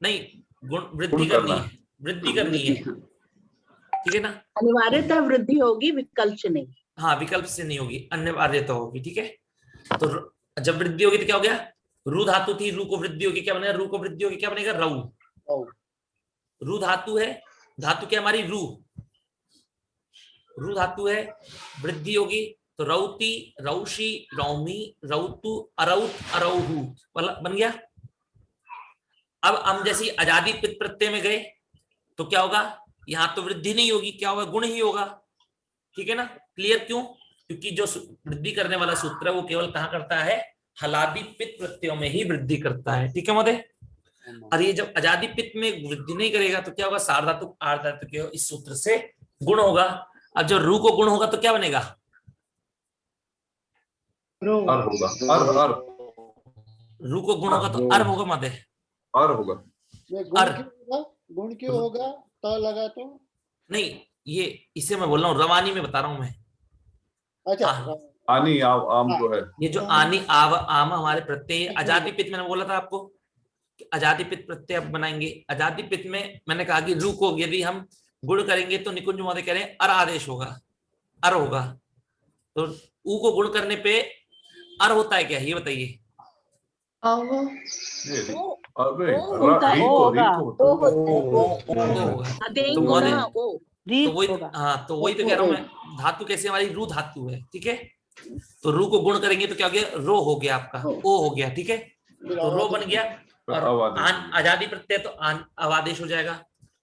नहीं गुण वृद्धि करनी है, वृद्धि करनी है, ठीक है ना। अनिवार्यतः वृद्धि होगी, विकल्प से नहीं। हाँ, विकल्प से नहीं होगी, अनिवार्यता होगी, ठीक है। तो जब वृद्धि होगी तो क्या हो गया, रू धातु थी, रू को वृद्धि होगी, क्या बनेगा, रू को वृद्धि होगी, क्या बनेगा, रऊ। रू धातु है, धातु क्या हमारी रू धातु है, वृद्धि होगी तो रौती, रौशी, रौमी, रौतु, अरौत, अरौहू बन गया। अब हम जैसे आजादी पित प्रत्यय में गए तो क्या होगा, यहां तो वृद्धि नहीं होगी, क्या होगा, गुण ही होगा, ठीक है ना। क्लियर, क्यों, क्योंकि जो वृद्धि करने वाला सूत्र है वो केवल कहां करता है, हलादी पित प्रत्ययों में ही वृद्धि करता है, ठीक है महोदय। और ये जब आजादी पित में वृद्धि नहीं करेगा तो क्या होगा, सार्वधातुक आर्धातुक के इस सूत्र से गुण होगा। अब जब रू को गुण होगा तो क्या बनेगा, अर होगा, अर। रू को गुण होगा तो अर होगा महोदय, अर होगा। गुण क्यों होगा, तो लगा तो नहीं, ये इसे मैं बोल रहा हूँ, रवानी में बता रहा हूँ मैं। अच्छा, आनी आम जो है, ये जो आनी आव आम हमारे प्रत्यय, आजादी पित मैंने बोला था आपको कि आजादी पित प्रत्यय अब बनाएंगे। आजादी पित में मैंने कहा कि रू को यदि हम गुण करेंगे तो निकुंज महोदय कह रहे हैं अर आदेश होगा, अर होगा। तो ऊ को गुण करने पे अर होता है क्या, ये बताइए। तो वही तो कह रहा हूँ मैं, धातु कैसे हमारी रू धातु है, ठीक है। तो रू को गुण करेंगे तो क्या हो गया, रो हो गया आपका, ओ हो गया, ठीक है। तो रो बन गया, और आजादी प्रत्यय तो अवादेश हो जाएगा।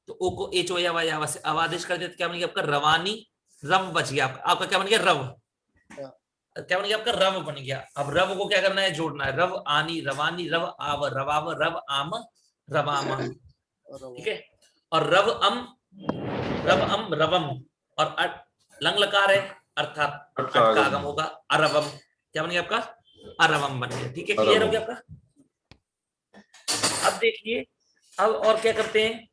तो ओ को एच ओ या से अवादेश कर देते, क्या बन गया आपका, रवानी, रव बच गया आपका क्या बन गया, रव, क्या बन गया आपका, रव बन गया। अब रव को क्या करना है, जोड़ना है, रव आनी, रवानी, रव आव, रवाव, रव आम, रवाम, ठीक है। और रव अम, रवम, और लंग लकार है अर्थात अट का आगम होगा, अरवम, क्या बन गया आपका, अरवम बन गया, ठीक है। क्लियर हो गया आपका। अब देखिए, अब और क्या करते हैं,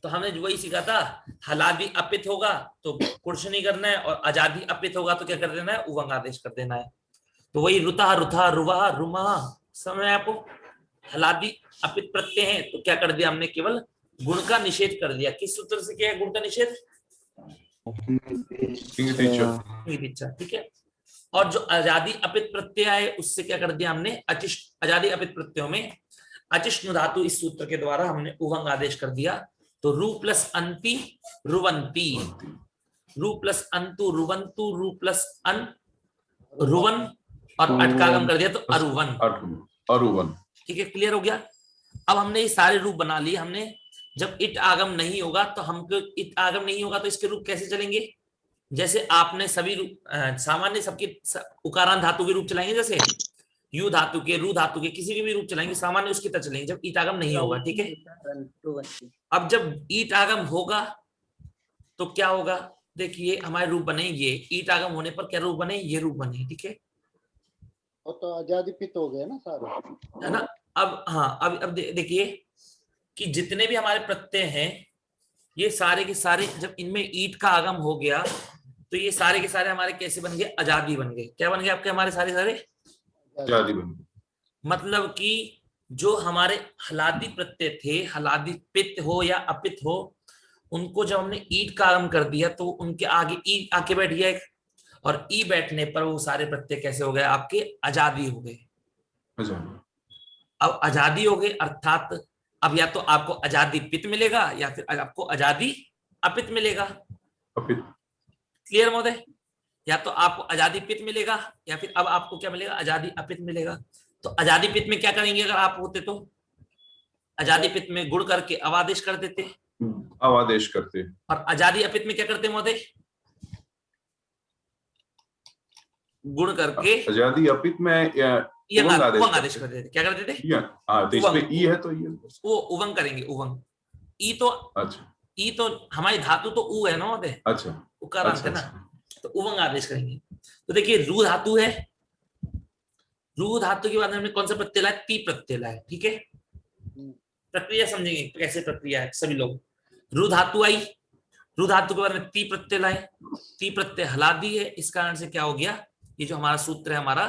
तो हमने वही सीखा था, हलादी अपित होगा तो कुर्श नहीं करना है, और आजादी अपित होगा तो क्या कर देना है, उवंग आदेश कर देना है। तो वही रुता, रुथा, रुवा, रुमा, समय आपको हलादी अपित प्रत्यय है तो क्या कर दिया हमने, केवल गुण का निषेध कर दिया। किस सूत्र से किया है गुण का निषेध, ठीक है। और जो आजादी अपित प्रत्यय है उससे क्या कर दिया हमने, आजादी अपित प्रत्ययों में अचिष्णु धातु इस सूत्र के द्वारा हमने उभंग आदेश कर दिया। तो रू प्लस अंति रुवंती, रू प्लस अंतु रुवंतु, रू प्लस अन रुवन, और अट का आगम कर दिया तो अरुवन। अरुवन। ठीक है, क्लियर हो गया। अब हमने ये सारे रूप बना लिए। हमने जब इट आगम नहीं होगा तो हमको इट आगम नहीं होगा तो इसके रूप कैसे चलेंगे? जैसे आपने सभी रूप सामान्य सबके उकारांत धातु के रूप चलाएंगे, जैसे यू धातु के, रू धातु के, किसी के भी रूप चलाएंगे सामान्य उसकी तरह चलेंगे जब ईट आगम नहीं होगा। ठीक है, अब जब ईट आगम होगा तो क्या होगा? देखिए हमारे रूप बने ये, ईट आगम होने पर क्या रूप बने? ये रूप बने। ठीक है, तो आजादी पित हो गए ना सारे, है ना। अब हाँ, अब देखिए कि जितने भी हमारे प्रत्यय हैं ये सारे के सारे जब इनमें ईट का आगम हो गया तो ये सारे के सारे हमारे कैसे बन गए? अजादी बन गए। क्या बन गए आपके? हमारे सारे आजादी बन गई। मतलब कि जो हमारे हलादी प्रत्यय थे, हलादी पित्त हो या अपित हो, उनको जब हमने ईट का आगम कर दिया तो उनके आगे ई आके बैठ गया, और ई बैठने पर वो सारे प्रत्यय कैसे हो गए? आपके अजादी हो गए। अब आजादी हो गए अर्थात अब या तो आपको आजादी पित्त मिलेगा या फिर आपको आजादी अपित मिलेगा। क्लियर महोदय? या तो आपको आजादी पित्त मिलेगा या फिर अब आपको क्या मिलेगा? आजादी अपित मिलेगा। तो आजादी पित्त में क्या करेंगे अगर आप होते तो? आजादी पित्त में गुण करके अवादेश कर देते, अवादेश करते। और आजादी अपित में क्या करते महोदय? गुण करके आजादी अपित में उवंग आदेश कर देते। क्या कर देते? तो इसमें ई है तो ये वो उवंग करेंगे, उवंग। ई तो अच्छा, ई तो हमारी धातु तो ऊ है ना महोदय, अच्छा, उकारांत है ना, तो उवंग आदेश करेंगे। तो देखिए रू धातु है, रू धातु के बाद हमने कौन सा प्रत्यय लाया? ती प्रत्यय लाया। ठीक है, प्रक्रिया समझेंगे कैसे प्रक्रिया है सभी लोग। रू धातु आई, रू धातु के बाद में ती प्रत्यय लाए, ती प्रत्यय हलादी है, इस कारण से क्या हो गया? ये जो हमारा सूत्र है हमारा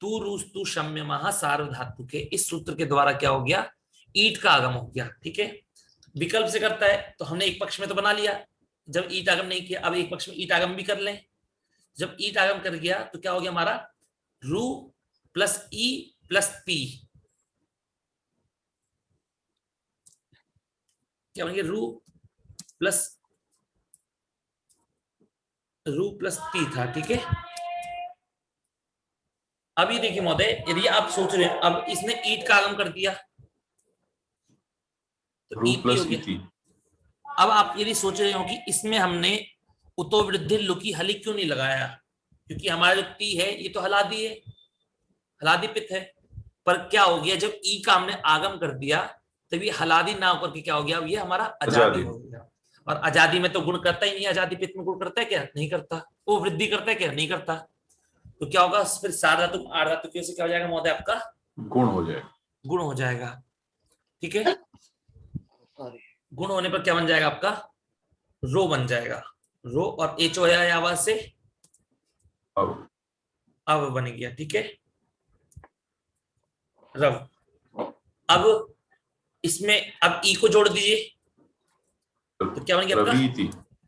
तू रूस्तु शम्य महा सार्व धातु के, इस सूत्र के द्वारा क्या हो गया? ईट का आगम हो गया। ठीक है, विकल्प से करता है तो हमने एक पक्ष में तो बना लिया जब ईट आगम नहीं किया, अब एक पक्ष में ईट आगम भी कर लें। जब ईट आगम कर गया तो क्या हो गया हमारा? रू प्लस ई प्लस ती, क्या बन गया? रू प्लस ती था। ठीक है, अभी देखिए महोदय यदि आप सोच रहे हैं अब इसने ईट का आगम कर दिया तो ईट हो गया। अब आप यदि सोच रहे हो कि इसमें हमने उतो वृद्धि लुकी हली क्यों नहीं लगाया? क्योंकि हमारा जो ती है ये तो हलादी है, हलादी पित्त है, पर क्या हो गया जब ई का हमने आगम कर दिया तब ये हलादी ना होकर के क्या हो गया? ये हमारा आजादी हो गया। और आजादी में तो गुण करता ही नहीं, आजादी पित्त में गुण करता है क्या? नहीं करता। वो वृद्धि करता है क्या? नहीं करता। तो क्या होगा फिर? सार्वधातु आर्धातु से क्या हो जाएगा महोदय? आपका गुण हो जाएगा, गुण हो जाएगा। ठीक है, गुण होने पर क्या बन जाएगा आपका? रो बन जाएगा। रो और एच हो जाए आवाज से अब बन गया। ठीक है, रव। अब इसमें अब ई को जोड़ दीजिए तो क्या बन गया आपका?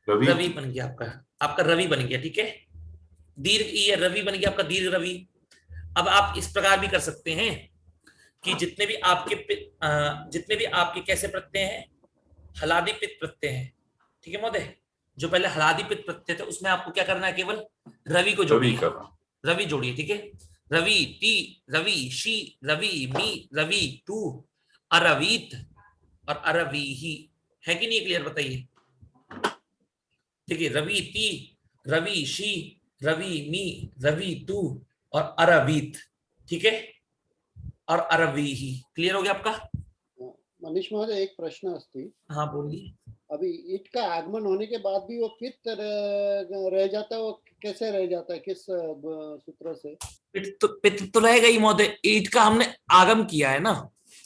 रवि बन गया आपका रवि बन गया। ठीक है, दीर्घ ई है, रवि बन गया आपका दीर्घ रवि। अब आप इस प्रकार भी कर सकते हैं कि जितने भी आपके कैसे प्रत्यय हैं? हलादी पित्त प्रत्यय हैं। ठीक है महोदय, जो पहले हलादी पित्त प्रत्यय थे उसमें आपको क्या करना है? केवल रवि को जोड़िए, रवि जोड़िए। ठीक है, रवि ती, रवि शी, रवि मी, रवि तू, अरवीत और अरवी ही है कि नहीं? क्लियर बताइए। देखिए रवि ती, रवि शी, रवि मी, रवि तू और अरवीत। ठीक है, और अरवी ही। क्लियर हो गया आपका? मनीष महोदय एक प्रश्न अस्ति। हाँ बोलिए। अभी ईट का आगमन होने के बाद भी वो पित्त रह जाता है, वो कैसे रह जाता है? किस सूत्र से? पित्त तो रहेगा ही महोदय, ईट का हमने आगम किया है ना।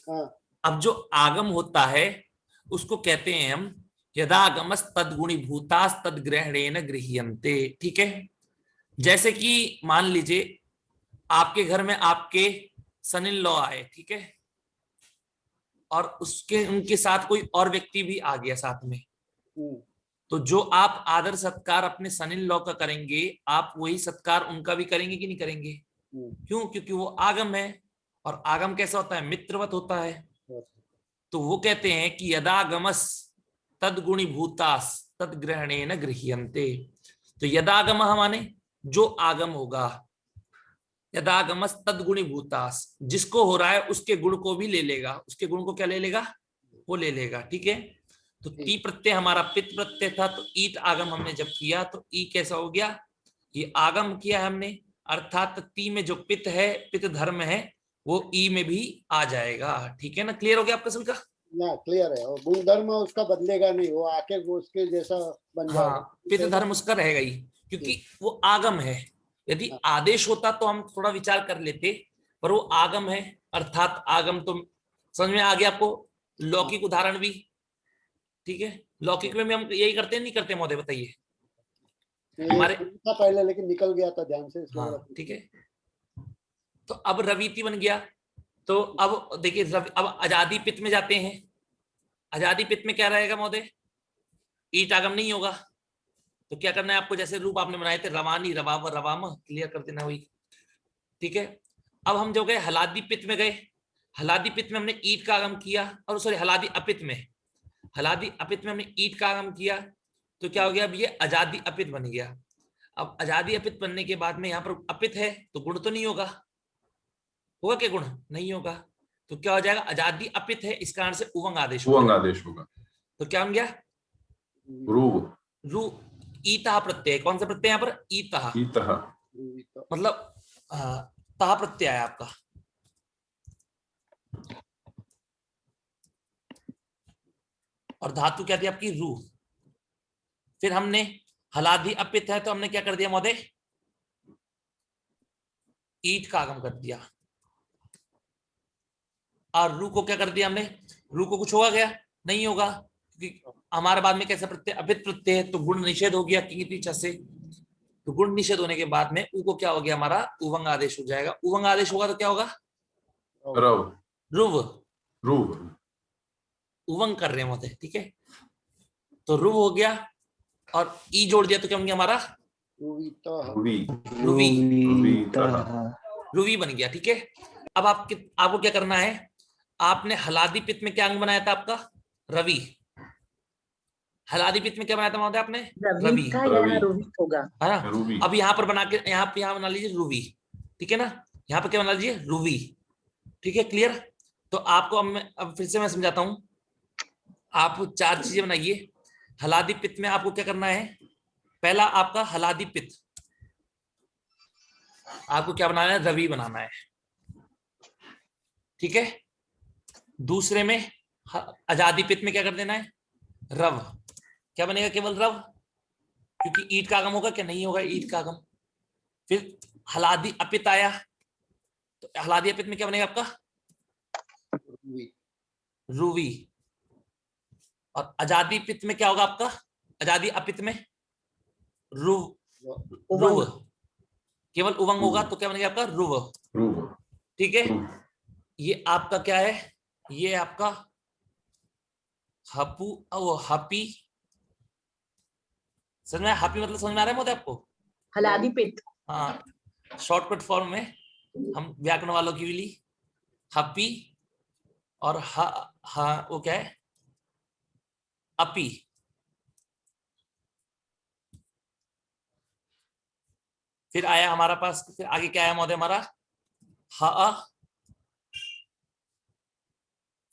हाँ, अब जो आगम होता है उसको कहते हैं हम यदागमस तद्गुणी भूतास तद्ग्रहणेन गृह्यन्ते। ठीक है, जैसे कि मान लीजिए आपके घर में आपके सन इन लॉ आए, ठीक है, और उनके साथ कोई और व्यक्ति भी आ गया साथ में, तो जो आप आदर सत्कार अपने सन इन लॉ का करेंगे आप वही सत्कार उनका भी करेंगे कि नहीं करेंगे? क्यों? क्योंकि वो आगम है, और आगम कैसा होता है? मित्रवत होता है। तो वो कहते हैं कि यदागमस तद्गुणी भूतास तद्ग्रहणेन गृह्यन्ते। तो यदागम माने जो आगम होगा, यदागमस तद्गुणी भूतास, जिसको हो रहा है उसके गुण को भी ले लेगा, उसके गुण को क्या ले लेगा, वो ले लेगा। ठीक है, तो ती प्रत्यय हमारा पित प्रत्यय था, तो ईट आगम हमने जब किया तो ई कैसा हो गया, ये आगम किया हमने, अर्थात ती में जो पित है, पित धर्म है, वो ई में भी आ जाएगा। ठीक है ना, क्लियर हो गया आपका सबका? ना क्लियर है, और गुण धर्म उसका बदलेगा नहीं, वो आके वो उसके जैसा बन जाएगा। हाँ, पित धर्म उसका रहेगा ही, क्योंकि वो आगम है। यदि आदेश होता तो हम थोड़ा विचार कर लेते, पर वो आगम है, अर्थात आगम तो समझ में आ गया आपको। लौकिक उदाहरण भी, ठीक है, लौकिक में भी हम यही करते हैं, नहीं करते महोदय, बताइए हमारे था पहले, लेकिन निकल गया था ध्यान से, इसलिए हाँ, ठीक है। तो अब रवीति बन गया, तो अब देखिए अब आजादी पित्त में जाते हैं। आजादी पित्त में क्या रहेगा महोदय, ईट आगम नहीं होगा, तो क्या करना है आपको, जैसे रूप आपने बनाए थे रवानी रवाव रवाम, क्लियर कर देना वही। ठीक है, अब हम जो गए हलादी पित्त में गए, हलादी पित्त में हमने ईट का आगम किया, और सॉरी हलादी अपित्त में, हलादी अपित्त में हमने ईट का आगम किया, तो क्या हो गया, अब ये आजादी अपित्त बन गया। अब आजादी अपित्त बनने के बाद में यहाँ पर अपित्त है, तो गुण तो नहीं होगा, होगा क्या गुण, नहीं होगा, तो क्या हो जाएगा, आजादी अपित्त है, इस कारण से उवंग आदेश होगा। उवंग आदेश होगा। तो क्या बन गया, रूव रू ईता प्रत्यय, कौन सा प्रत्यय यहाँ पर, ईता, ईतः, मतलब ता प्रत्यय है आपका। और धातु क्या थी आपकी, रू। फिर हमने हलादी अपित है, तो हमने क्या कर दिया महोदय, ईट का आगम कर दिया, और रू को क्या कर दिया हमने, रू को कुछ होगा क्या, नहीं होगा, क्योंकि हमारे बाद में कैसा प्रत्यय, अपित प्रत्यय है, तो गुण निषेध हो गया किंग से, तो गुण निषेध होने के बाद में ऊ को क्या हो गया, हमारा उवंग आदेश हो जाएगा। उवंग आदेश होगा तो क्या होगा, रव रुव, रूव उवंग कर रहे हैं महोदय, ठीक है, तो रुव हो गया, और ई जोड़ दिया तो क्या बन गया हमारा, रूवी रुवी, रूवीतः, रुवी बन गया। ठीक है, अब आपको क्या करना है, आपने हलादी पित्त में क्या अंग बनाया था आपका, रवि। हलादी पित्त में क्या बनाया था महोदय आपने, रवि, था या रोहित होगा, है ना। रूवी अब यहाँ पर बना के यहाँ बना लीजिए रुवी, ठीक है ना, यहाँ पर क्या बना लीजिए, रुवी। ठीक है, क्लियर। तो आपको अब फिर से मैं समझाता हूं, आप 4 चीजें बनाइए। हलादी पित्त में आपको क्या करना है, पहला आपका हलादी पित्त, आपको क्या बनाना है, रवि बनाना है, ठीक है। दूसरे में आजादी पित्त में क्या कर देना है, रव, क्या बनेगा, केवल रव, क्योंकि ईट का आगम होगा क्या, नहीं होगा ईट का आगम। फिर हलादी अपित आया, तो हलादी अपित में क्या बनेगा आपका, रूवी। और आजादी पित्त में क्या होगा आपका, आजादी अपित में रुव, केवल उवंग होगा, तो क्या बनेगा आपका, रुव। ठीक है, ये आपका क्या है, ये आपका हपू, वो हपी, समझ में, हपी मतलब समझ में आ रहा है मोदी आपको, हलादी पित्त, हाँ, शॉर्टकट फॉर्म में हम व्याकरण वालों की भी ली, हपी, और वो क्या है, अपी। फिर आया हमारा पास, फिर आगे क्या आया महोदय हमारा, हा,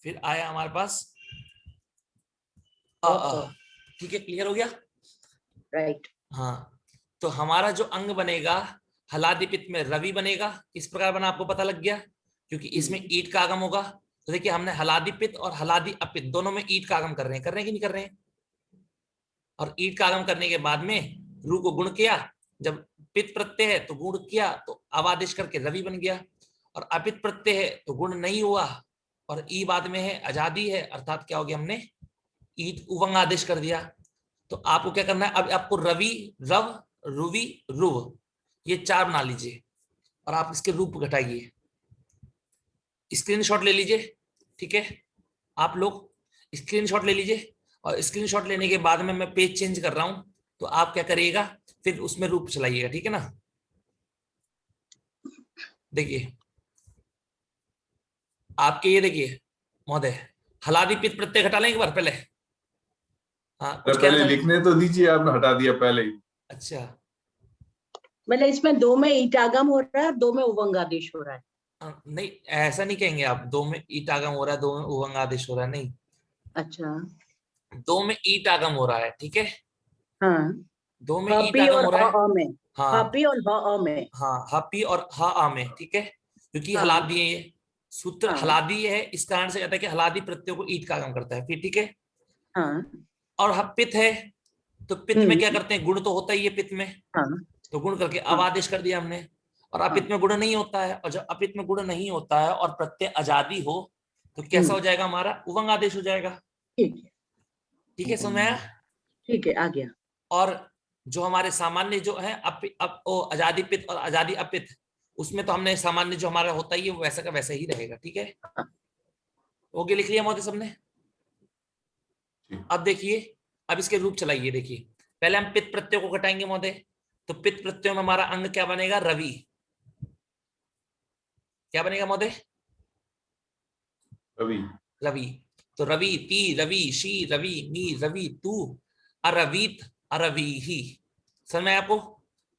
फिर आया हमारे पास ठीक है, क्लियर हो गया, राइट। हाँ, तो हमारा जो अंग बनेगा हलादी पित्त में रवि बनेगा, इस प्रकार बना, आपको पता लग गया, क्योंकि इसमें ईट का आगम होगा। तो देखिए हमने हलादी पित्त और हलादी अपित्त दोनों में ईट का आगम कर रहे हैं कि नहीं कर रहे हैं, और ईट का आगम करने के बाद में रू को गुण किया, जब पित्त प्रत्यय है तो गुण किया, तो अवादेश करके रवि बन गया, और अपित्त प्रत्यय है तो गुण नहीं हुआ, और ई बाद में है, आजादी है, अर्थात क्या हो गया, हमने ईट उवंग आदेश कर दिया। तो आपको क्या करना है, अब आपको रवि, रव, रुवि, रुव, ये 4 बना लीजिए, और आप इसके रूप घटाइए, स्क्रीनशॉट ले लीजिए, ठीक है, आप लोग स्क्रीनशॉट ले लीजिए, और स्क्रीनशॉट लेने के बाद में मैं पेज चेंज कर रहा हूं, तो आप क्या करिएगा, फिर उसमें रूप चलाइएगा, ठीक है ना। देखिए आपके, ये देखिए महोदय, हलादी पित्त प्रत्यय घटा लें एक बार पहले, हाँ कुछ कहना पहले चाह रहे? लिखने तो दीजिए, आपने हटा दिया पहले ही। अच्छा मतलब इसमें 2 में ईटागम हो रहा है, 2 में उवंग आदेश हो रहा है। नहीं ऐसा नहीं कहेंगे आप, 2 में ईट आगम हो रहा है 2 में उवंग आदेश हो रहा है, नहीं, अच्छा 2 में ईट आगम हो रहा है, ठीक है, हाँ 2 में ईट हपी आगम और हो रहा है। ह में, हाँ हपी और ह में। हाँ हपी और हा आ में, ठीक है, क्योंकि हाँ। हलादी है ये सूत्र, हाँ। हलादी है, इस कारण से कहता है कि हलादी प्रत्यय को ईट का आगम करता है, फिर ठीक है। हाँ और पित्त है, तो पित्त में क्या करते हैं, गुण तो होता ही है पित्त में, हाँ तो गुण करके अब हाँ। आदेश कर दिया हमने। और हाँ। अपित्त में गुण नहीं होता है, और जब अपित्त में गुण नहीं होता है और प्रत्यय आजादी हो तो कैसा हो जाएगा हमारा, उवंग आदेश हो जाएगा, ठीक है, ठीक है, समझ में आया? ठीक है, आ गया। और जो हमारे सामान्य जो है आजादी पित्त और आजादी अपित्त, उसमें तो हमने सामान्य जो हमारा होता ही है वो वैसा का वैसा ही रहेगा, ठीक है। ओके लिख लिया महोदय सबने? अब देखिए, अब इसके रूप चलाइए, देखिए पहले हम पित्त प्रत्यय को घटाएंगे महोदय, तो पित्त प्रत्यय में हमारा अंग क्या बनेगा, रवि, क्या बनेगा महोदय, रवि। रवि, तो रवि ती रवि शी रवि नी रवि तू अरवीत अरवी ही, समझ में आया आपको?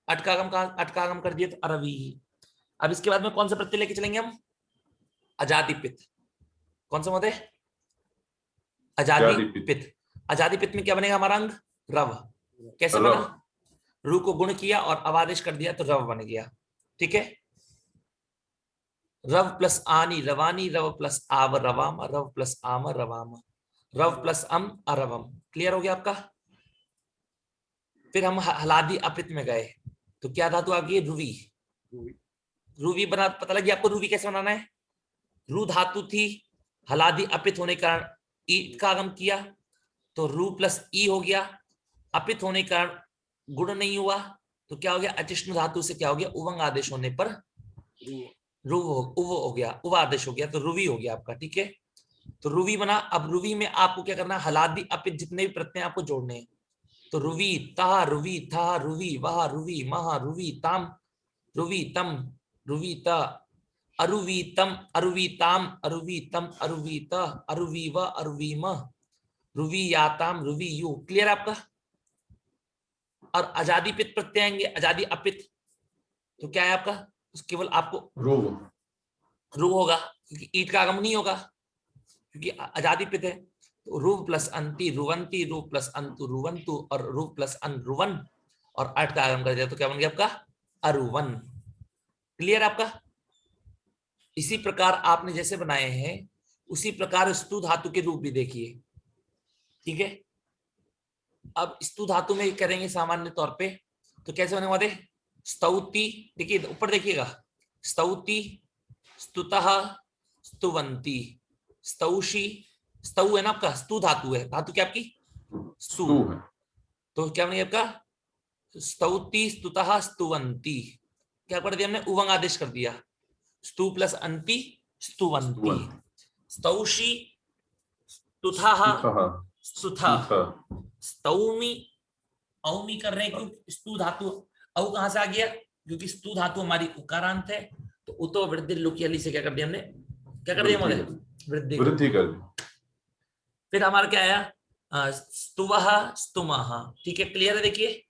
अटकागम का अटकागम कर दिया तो अरवी ही। अब इसके बाद में कौन सा प्रत्यय लेके चलेंगे हम, आजादी पित्त, कौन सा महोदय, आजादी आजादी पित्त। पित्त, आजादी पित्त में क्या बनेगा हमारा अंग, रव, कैसे रव। बना, रू को गुण किया और अवादेश कर दिया तो रव बन गया, ठीक है। रव प्लस आनी रवानी, रव प्लस आव रवाम, रव प्लस आम रवाम, रव प्लस अम अरवम, क्लियर हो गया आपका? फिर हम हलादी अपित में गए, तो क्या धातु आ गई, रुवी, रुवी बना, पता लगी आपको रुवी कैसे बनाना है, रू धातु थी, हलादी अपित होने के कारण ई का आगम किया, तो रू प्लस ई हो गया, अपित होने के कारण गुण नहीं हुआ, तो क्या हो गया, अचिष्णु धातु से क्या हो गया, उवंग आदेश होने पर उव हो गया, उव आदेश हो गया, तो रुवी हो गया आपका, ठीक है। तो रुवी बना। अब रुवी में आपको क्या करना है, हलादी अपित जितने भी प्रत्यय आपको जोड़ने हैं, तो रुवी ता रुवी था रुवी वह रुवी महा रुवी ताम रुवी तम रुवी त अरुवी तम अरुवी ताम अरुवी तम अरुवी त अरुवी व अरुवी म रुवी याताम रुवी यू, क्लियर आपका? और आजादी पित प्रत्यय आएंगे, आजादी अपित, तो क्या है आपका, केवल आपको ध्रुव। रू होगा, क्योंकि ईट का आगम नहीं होगा, क्योंकि आजादी पित है, तो रू प्लस अंति रुवंती, रू प्लस अंतु रुवंतु, और रू प्लस अन रुवन, और अट का आगम कर दिया तो क्या बन गया आपका, अरुवन, क्लियर आपका? इसी प्रकार आपने जैसे बनाए हैं उसी प्रकार स्तु धातु के रूप भी देखिए, ठीक है। अब स्तु धातु में करेंगे सामान्य तौर पे, तो कैसे होने वाले, स्तौति, देखिए ऊपर देखिएगा, स्तौति स्तुतः स्तुवंती स्तौषी, स्तु है ना आपका, स्तु धातु है, धातु क्या आपकी, स्तु, स्तु है। तो क्या बनेगा आपका, स्तौति स्तुतः स्तुवंती, क्या कर दिया हमने, उवंग आदेश कर दिया, स्तु प्लस अंति स्तुवंती, स्तौषी स्तुतः स्तुथा, स्तौमी, औमी कर रहे हैं, क्यों, स्तु धातु, औ कहां से आ गया, क्योंकि स्तु धातु हमारी उकारांत है, तो उतो वृद्धि लुकी अली से क्या कर दिया हमने, क्या कर दिया महोदय, वृद्धि कर दी। फिर हमारा क्या आया, स्तुवः स्तुमः, ठीक है, क्लियर है? देखिए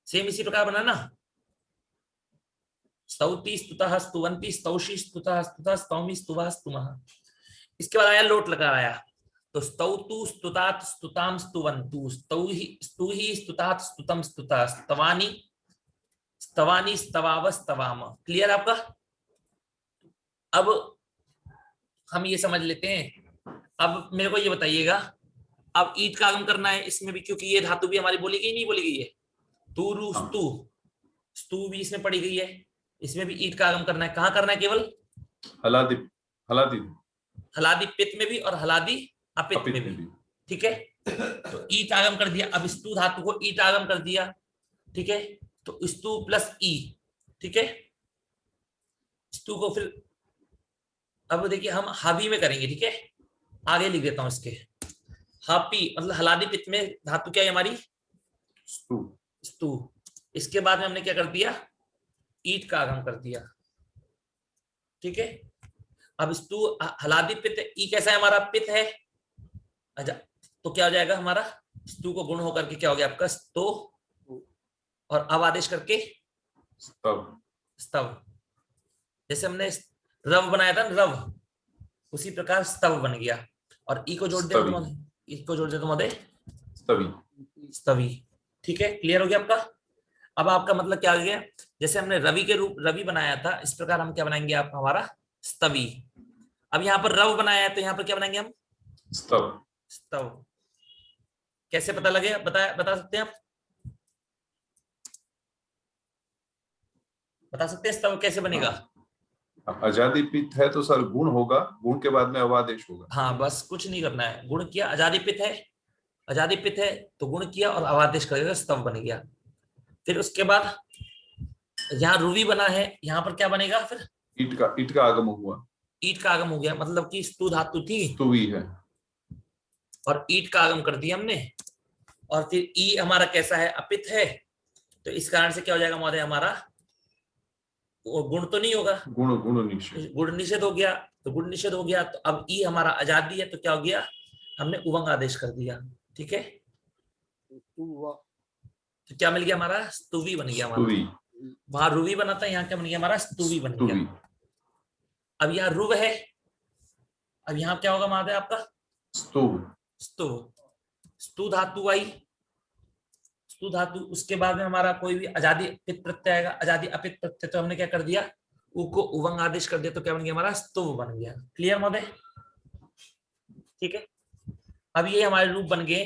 सेम इसी प्रकार बना ना, स्तौति स्तुतः स्तुवंती स्तौषी स्तुतः स्तुतः स्तौमी स्तुवः स्तुमः। इसके बाद आया लोट लगा आया, तो स्तौतु स्तुतात स्तुताम स्तुवन्तु स्तुहि स्तुतात स्तुतम स्तुता स्तवानी स्तवानी स्तवाव स्तवाम, क्लियर आपका? अब हम ये समझ लेते हैं, अब मेरे को ये बताइएगा, अब ईट का आगम करना है इसमें भी, क्योंकि ये धातु भी हमारी बोली गई नहीं बोली गई है, तुरु स्तु, स्तु भी इसमें पड़ी गई है, इसमें भी ईट का आगम करना है, कहां करना है, केवल हलादी, हलादी, हलादी पित्त में भी और हलादी अपित्त में भी, ठीक है। तो ईट आगम कर दिया, अब स्तु धातु को ईट आगम कर दिया, ठीक है, तो स्तु प्लस ई, ठीक है, स्तु को फिर अब देखिए हम हावी में करेंगे, ठीक है, आगे लिख देता हूं इसके, हापी मतलब हलादी पित्त में धातु क्या है हमारी, स्तु, स्तु, इसके बाद में हमने क्या कर दिया, ईट का आगम कर दिया, ठीक है। अब स्तु हलादी पित्त, ई कैसा है हमारा, पित्त है, अच्छा, तो क्या हो जाएगा हमारा स्तु को गुण होकर के क्या हो गया आपका स्तो, और अब आदेश करके स्तव, स्तव। जैसे हमने रव बनाया था ना, रव, उसी प्रकार स्तव बन गया। और ई को जोड़ दिया स्तवी। तो ई को जोड़ दिया तो महोदय स्तवी, स्तवी। ठीक है, क्लियर हो गया आपका। अब आपका मतलब क्या हो गया, जैसे हमने रवि के रूप रवि बनाया था, इस प्रकार हम क्या बनाएंगे आप हमारा स्तवी। अब यहाँ पर रव बनाया है तो यहाँ पर क्या बनाएंगे हम स्तव। स्तव। कैसे पता लगे, बता सकते हैं आप, बता सकते हैं स्तव कैसे बनेगा? आजादी पित है तो सर गुण होगा, गुण के बाद में अवादेश होगा। हाँ, बस कुछ नहीं करना है, गुण किया, आजादी पित है, आजादी पित है तो गुण किया और अवादेश कर दिया, स्तव बन गया। फिर उसके बाद यहाँ रुवी बना है, यहाँ पर क्या बनेगा फिर? ईट का आगम हुआ, ईट का आगम हो गया, मतलब कि स्तु धातु थी स्तुवी है, और ईट का आगम कर दिया हमने। और फिर ई हमारा कैसा है, अपित है, तो इस कारण से क्या हो जाएगा महोदय हमारा, वो गुण तो नहीं होगा, गुण गुण निषेध, गुण निषेध हो गया। तो गुण निषेध हो गया तो अब ई हमारा आजादी है, तो क्या हो गया, हमने उवंग आदेश कर दिया। ठीक है, तो क्या मिल गया हमारा, स्तुवी बन गया हमारा। स्तुवी, वहां रुवी बना था, यहाँ क्या बन गया हमारा, स्तुवी बन स्तुवी, गया। अब यहाँ रुव है, अब यहाँ क्या होगा महादेव आपका, स्तुव, स्तु, स्तु धातु आई, स्तु धातु। उसके बाद में हमारा कोई भी आजादी अपित प्रत्यय आएगा, आजादी अपित प्रत्यय, तो हमने क्या कर दिया, उ को उवंग आदेश कर दिया, तो क्या बन गया हमारा, स्तुव बन गया। क्लियर महोदय? ठीक है, अब ये हमारे रूप बन गए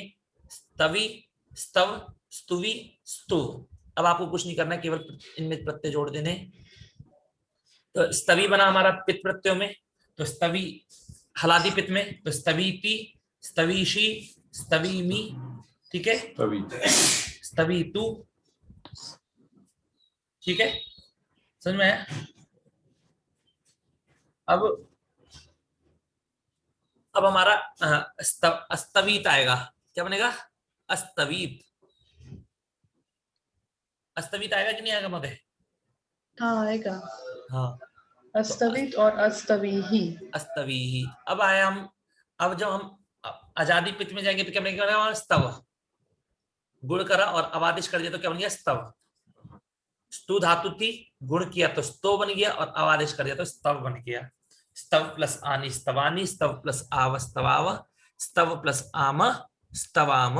स्तवी, स्तव, स्तुवी, स्तु। अब आपको कुछ नहीं करना है, केवल इनमें प्रत्यय जोड़ देने। तो स्तवी बना हमारा पित प्रत्ययों में, तो स्तवी हलादी पित में, तो स्तवीति, स्तवीशी, स्तवीमी। ठीक है, तभी, स्तवीतु। ठीक है, समझ में आया? अब हमारा अस्तवीत आएगा, क्या बनेगा, अस्तवीत। अस्तवीत आएगा कि नहीं आएगा महोदय? हाँ आएगा, हाँ, अस्तवित और अस्तवी ही। अस्तवी ही। अब आया हम, अब जब हम आजादी पित में जाएंगे तो क्या बनेगा हमारा, स्तव। गुण करा और अवादिश कर दिया तो क्या बन गया, स्तव। स्तु धातु थी, गुण किया तो स्तो बन गया, और अवादेश कर दिया तो स्तव बन गया। स्तव प्लस आनी स्तवानी, स्तव प्लस आव स्तवाव, स्तव प्लस आम स्तवाम।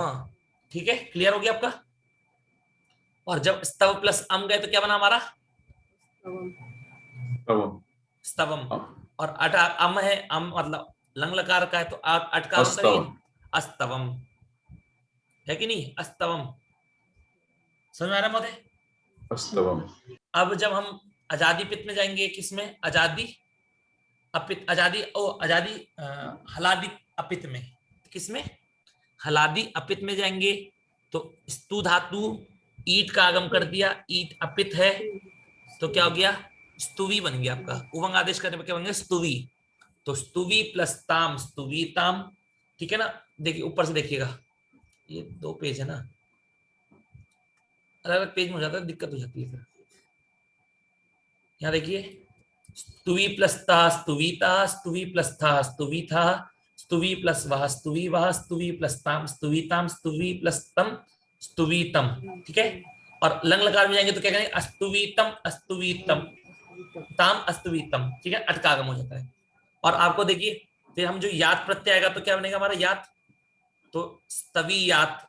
ठीक है, क्लियर हो गया आपका? और जब स्तव प्लस अम गए तो क्या बना हमारा, तवम, स्तवम। और अटा अम है, अम मतलब लंग लकार का है, तो अटका अस्तवम, अस्तवम है कि नहीं, अस्तवम। समझ में आ रहा है महोदय? अस्तवम, अब जब हम आजादी पित में जाएंगे, किसमें, आजादी अपित, आजादी हलादी अपित में, किसमें, हलादी अपित में जाएंगे तो स्तु धातु ईट का आगम कर दिया, ईट अपित है, तो क्या हो गया, स्तुवी बन गया आपका। उवंग आदेश करने पर क्या बन गया, स्तुवी। तो स्तुवी प्लस ताम, स्तुवी ताम। ठीक है ना, देखिए ऊपर से देखिएगा, ये 2 पेज है ना, अलग अलग पेज में हो जाता है, दिक्कत हो जाती है फिर। यहाँ देखिए, स्तुवी प्लस ता स्तुवीता, स्तुवी प्लस था स्तुवीथा, स्तुवी प्लस वह स्तुवी वह, स्तुवी प्लस ताम स्तुवीताम, स्तुवी प्लस तम स्तुवीतम। ठीक है, और लंग लकार में जाएंगे तो क्या करेंगे, अस्तुवीतम अस्तुवीतम, ताम अस्तुवीतम। ठीक है, अटकागम हो जाता है। और आपको देखिए फिर हम जो याद प्रत्यय आएगा तो क्या बनेगा हमारा, याद, तो स्तवीयात।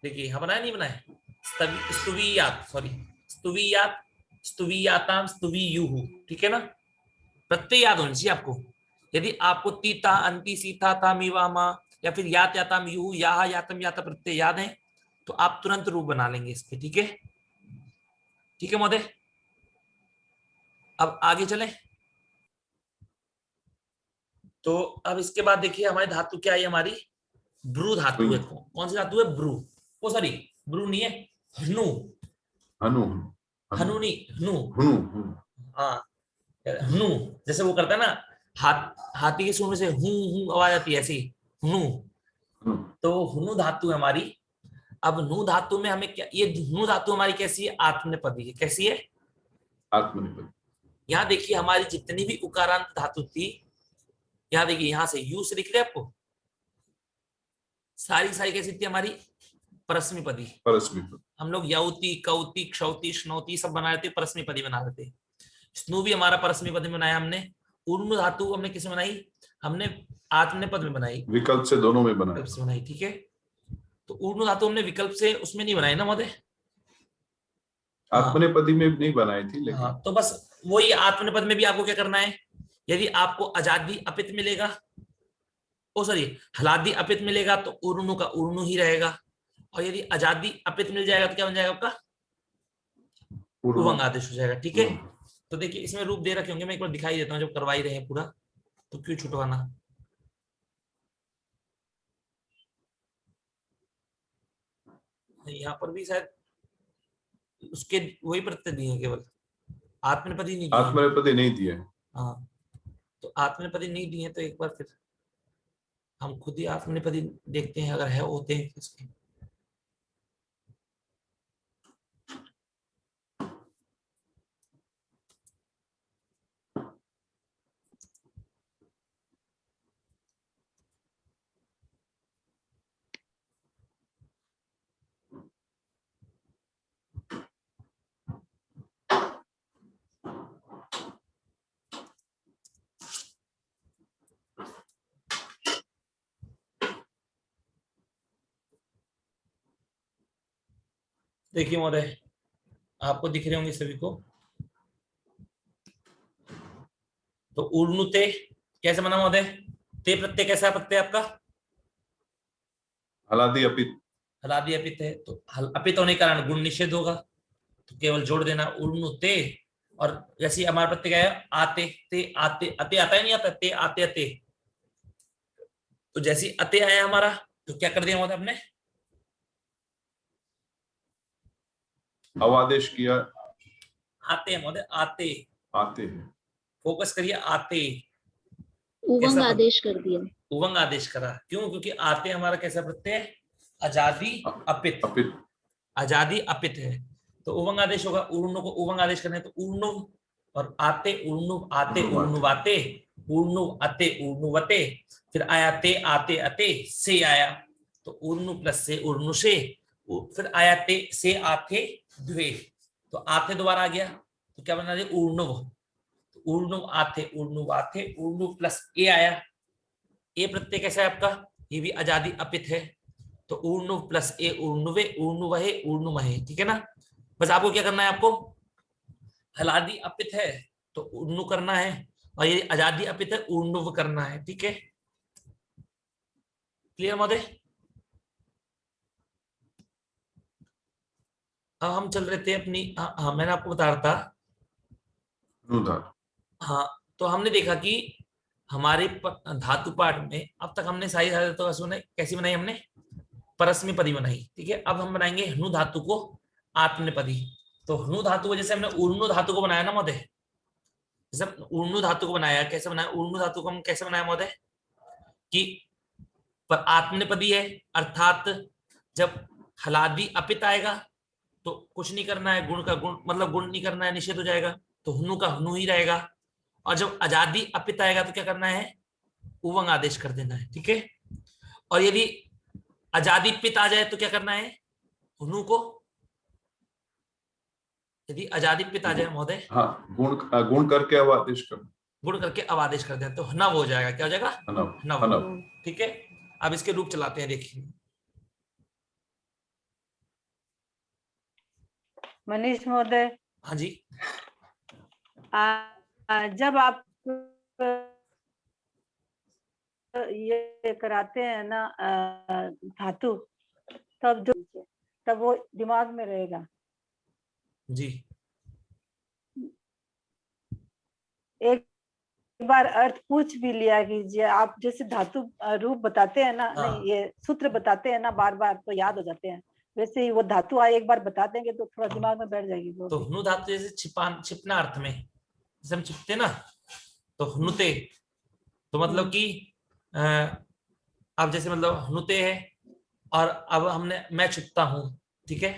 देखिए यहाँ बनाया नहीं बनाया, स्तुवीयात, सॉरी, स्तुवीयात, स्तुवीयाताम, स्तुवीयुः। ठीक है ना, प्रत्यय याद होनी चाहिए आपको। यदि आपको तीता अंति सीता था मीवा मा, या फिर यात याताम युः याह यातम याता प्रत्यय याद है तो आप तुरंत रूप बना लेंगे इसके। ठीक है, ठीक है महोदय। अब आगे चलें, तो अब इसके बाद देखिए हमारी धातु क्या है, हमारी ब्रू धातु है। कौन सी धातु है, ब्रू, ओ सॉरी ब्रू नहीं है, हनु, हनु, हनु नहीं, हनु, हनु, हाँ हनु, जैसे वो करता है ना, हाथी के सूंड में से हूं आवाज आती है, ऐसी हनु। तो हनु धातु है हमारी। अब नु धातु में हमें क्या, ये नु धातु हमारी कैसी है, आत्मनेपदी है। कैसी है, आत्मनेपदी। यहाँ देखिए हमारी जितनी भी उकारांत धातु थी, यहाँ देखिए यहाँ से यू से दिख रहे आपको, सारी कैसी थी हमारी, परस्मैपदी। परस्मैपदी। हम लोग यौती, कौती, क्षौती, श्नौती सब बना रहे थे, परस्मैपदी बना रहे थे। स्नु भी हमारा परस्मैपदी बनाया हमने। ऊर्ध्व धातु हमने किसमें बनाई, हमने आत्मनेपद में बनाई, विकल्प से दोनों में बनाया। विकल्प से बनाई, ठीक है। तो ऊर्ध्व धातु हमने विकल्प से उसमें नहीं बनाई ना महोदय, आत्मनेपदी में नहीं बनाई थी लेकिन। हाँ, तो बस वही आत्मनेपद में भी आपको क्या करना है, यदि आपको अजादी अपित मिलेगा, ओ सॉरी हलादी अपित मिलेगा तो ऊर्णु का ऊर्णु ही रहेगा, और यदि अजादी अपित मिल जाएगा तो क्या बन जाएगा आपका, उवंग आदेश हो जाएगा, ठीक है। तो देखिए इसमें रूप दे रखे होंगे, मैं एक बार दिखाई देता हूँ, जब करवा ही रहे हैं पूरा तो क्यों छुटवाना। यहाँ पर भी शायद उसके वही प्रत्यय दिए हैं, केवल आत्मनेपदी नहीं दिए। आत्मनेपदी नहीं दिए। हाँ, तो आत्मनेपदी नहीं दिए तो एक बार फिर हम खुद ही आत्मनेपदी देखते हैं, अगर है होते हैं इसके। देखिए महोदय, आपको दिख रहे होंगे सभी को। तो ऊर्णुते कैसे बना महोदय, ते प्रत्यय कैसा है प्रत्यय आपका, हलादी अपित। हलादी अपित है, तो अपित होने के कारण गुण निषेध होगा, तो केवल जोड़ देना ऊर्णुते। और जैसे हमारा प्रत्यय क्या है, आते, ते आते, अते आता है नहीं आता, ते आते अते, तो जैसे अते आया हमारा तो क्या कर दिया महोदय हमने, अवादेश किया। आते हैं महोदय, आते, आते हैं। फोकस करिए, आते, उवंग आदेश कर दिया। उवंग आदेश करा, क्यों, क्योंकि आते हमारा कैसा प्रत्यय है, आजादी अपित, अपित। आजादी अपित है, तो उवंग आदेश होगा। ऊर्णु को उवंग आदेश करने, तो ऊर्णु और आते, ऊर्णु आते, ऊर्णुवाते, ऊर्णु अते, ऊर्णुवते, फिर आया ते आते अते, से आया, तो ऊर्णु प्लस से ऊर्णु से, फिर आया ते से आते द्वे, तो आते दोबारा आ गया, तो क्या बना, ऊर्णुव, ऊर्णुव आते, ऊर्णुवाते, ऊर्णु प्लस ए आया, ए प्रत्यय कैसा है आपका, ये भी आजादी अपित है, तो ऊर्णु प्लस ए ऊर्णुवे, ऊर्णुवहे, ऊर्णुमहे, ठीक है ना। बस आपको क्या करना है, आपको हलादी अपित है तो ऊर्णु करना है, और ये आजादी अपित है ऊर्णुव करना है, ठीक है। क्लियर महोदय। अब हम चल रहे थे अपनी, हाँ मैंने आपको बता रहा था, हाँ, तो हमने देखा कि हमारे धातु पाठ में अब तक हमने सारी धातु सुने कैसी बनाई, हमने परस्मैपदी बनाई, ठीक है। अब हम बनाएंगे हनु धातु को आत्मनेपदी। तो हनु धातु को जैसे हमने ऊर्णु धातु को बनाया ना महोदय, जैसे ऊर्णु धातु को बनाया, कैसे बनाया ऊर्णु धातु को हम कैसे बनाया महोदय, कि पर आत्मनेपदी है, अर्थात जब हलादी अपित आएगा तो कुछ नहीं करना है, गुण का गुण मतलब गुण नहीं करना है, निषेध हो जाएगा, तो हनु का हनु ही रहेगा, और जब आजादी अपित आएगा तो क्या करना है, उवंग आदेश कर देना है, ठीक है। और यदि आजादी पित आ जाए तो क्या करना है, हनु को, यदि आजादी पित आ जाए महोदय, हाँ, गुण करके अवादेश कर, गुण करके अवादेश कर दें, तो नव हो जाएगा, क्या हो जाएगा, नव, ठीक है। अब इसके रूप चलाते हैं, देखिए मनीष महोदय। हाँ जी, जब आप ये कराते हैं ना धातु, तब वो दिमाग में रहेगा जी। एक बार अर्थ पूछ भी लिया कीजिए, आप जैसे धातु रूप बताते हैं ना, नहीं ये सूत्र बताते हैं ना बार बार, तो याद हो जाते हैं, वैसे ही वो धातु आए एक बार बता देंगे तो थोड़ा दिमाग में बैठ जाएगी वो। तो हनु धातु जैसे छिपना अर्थ में, जैसे हम छिपते ना, तो हनुते, तो मतलब कि अब जैसे मतलब हनुते है, और अब हमने मैं छिपता हूँ, ठीक है,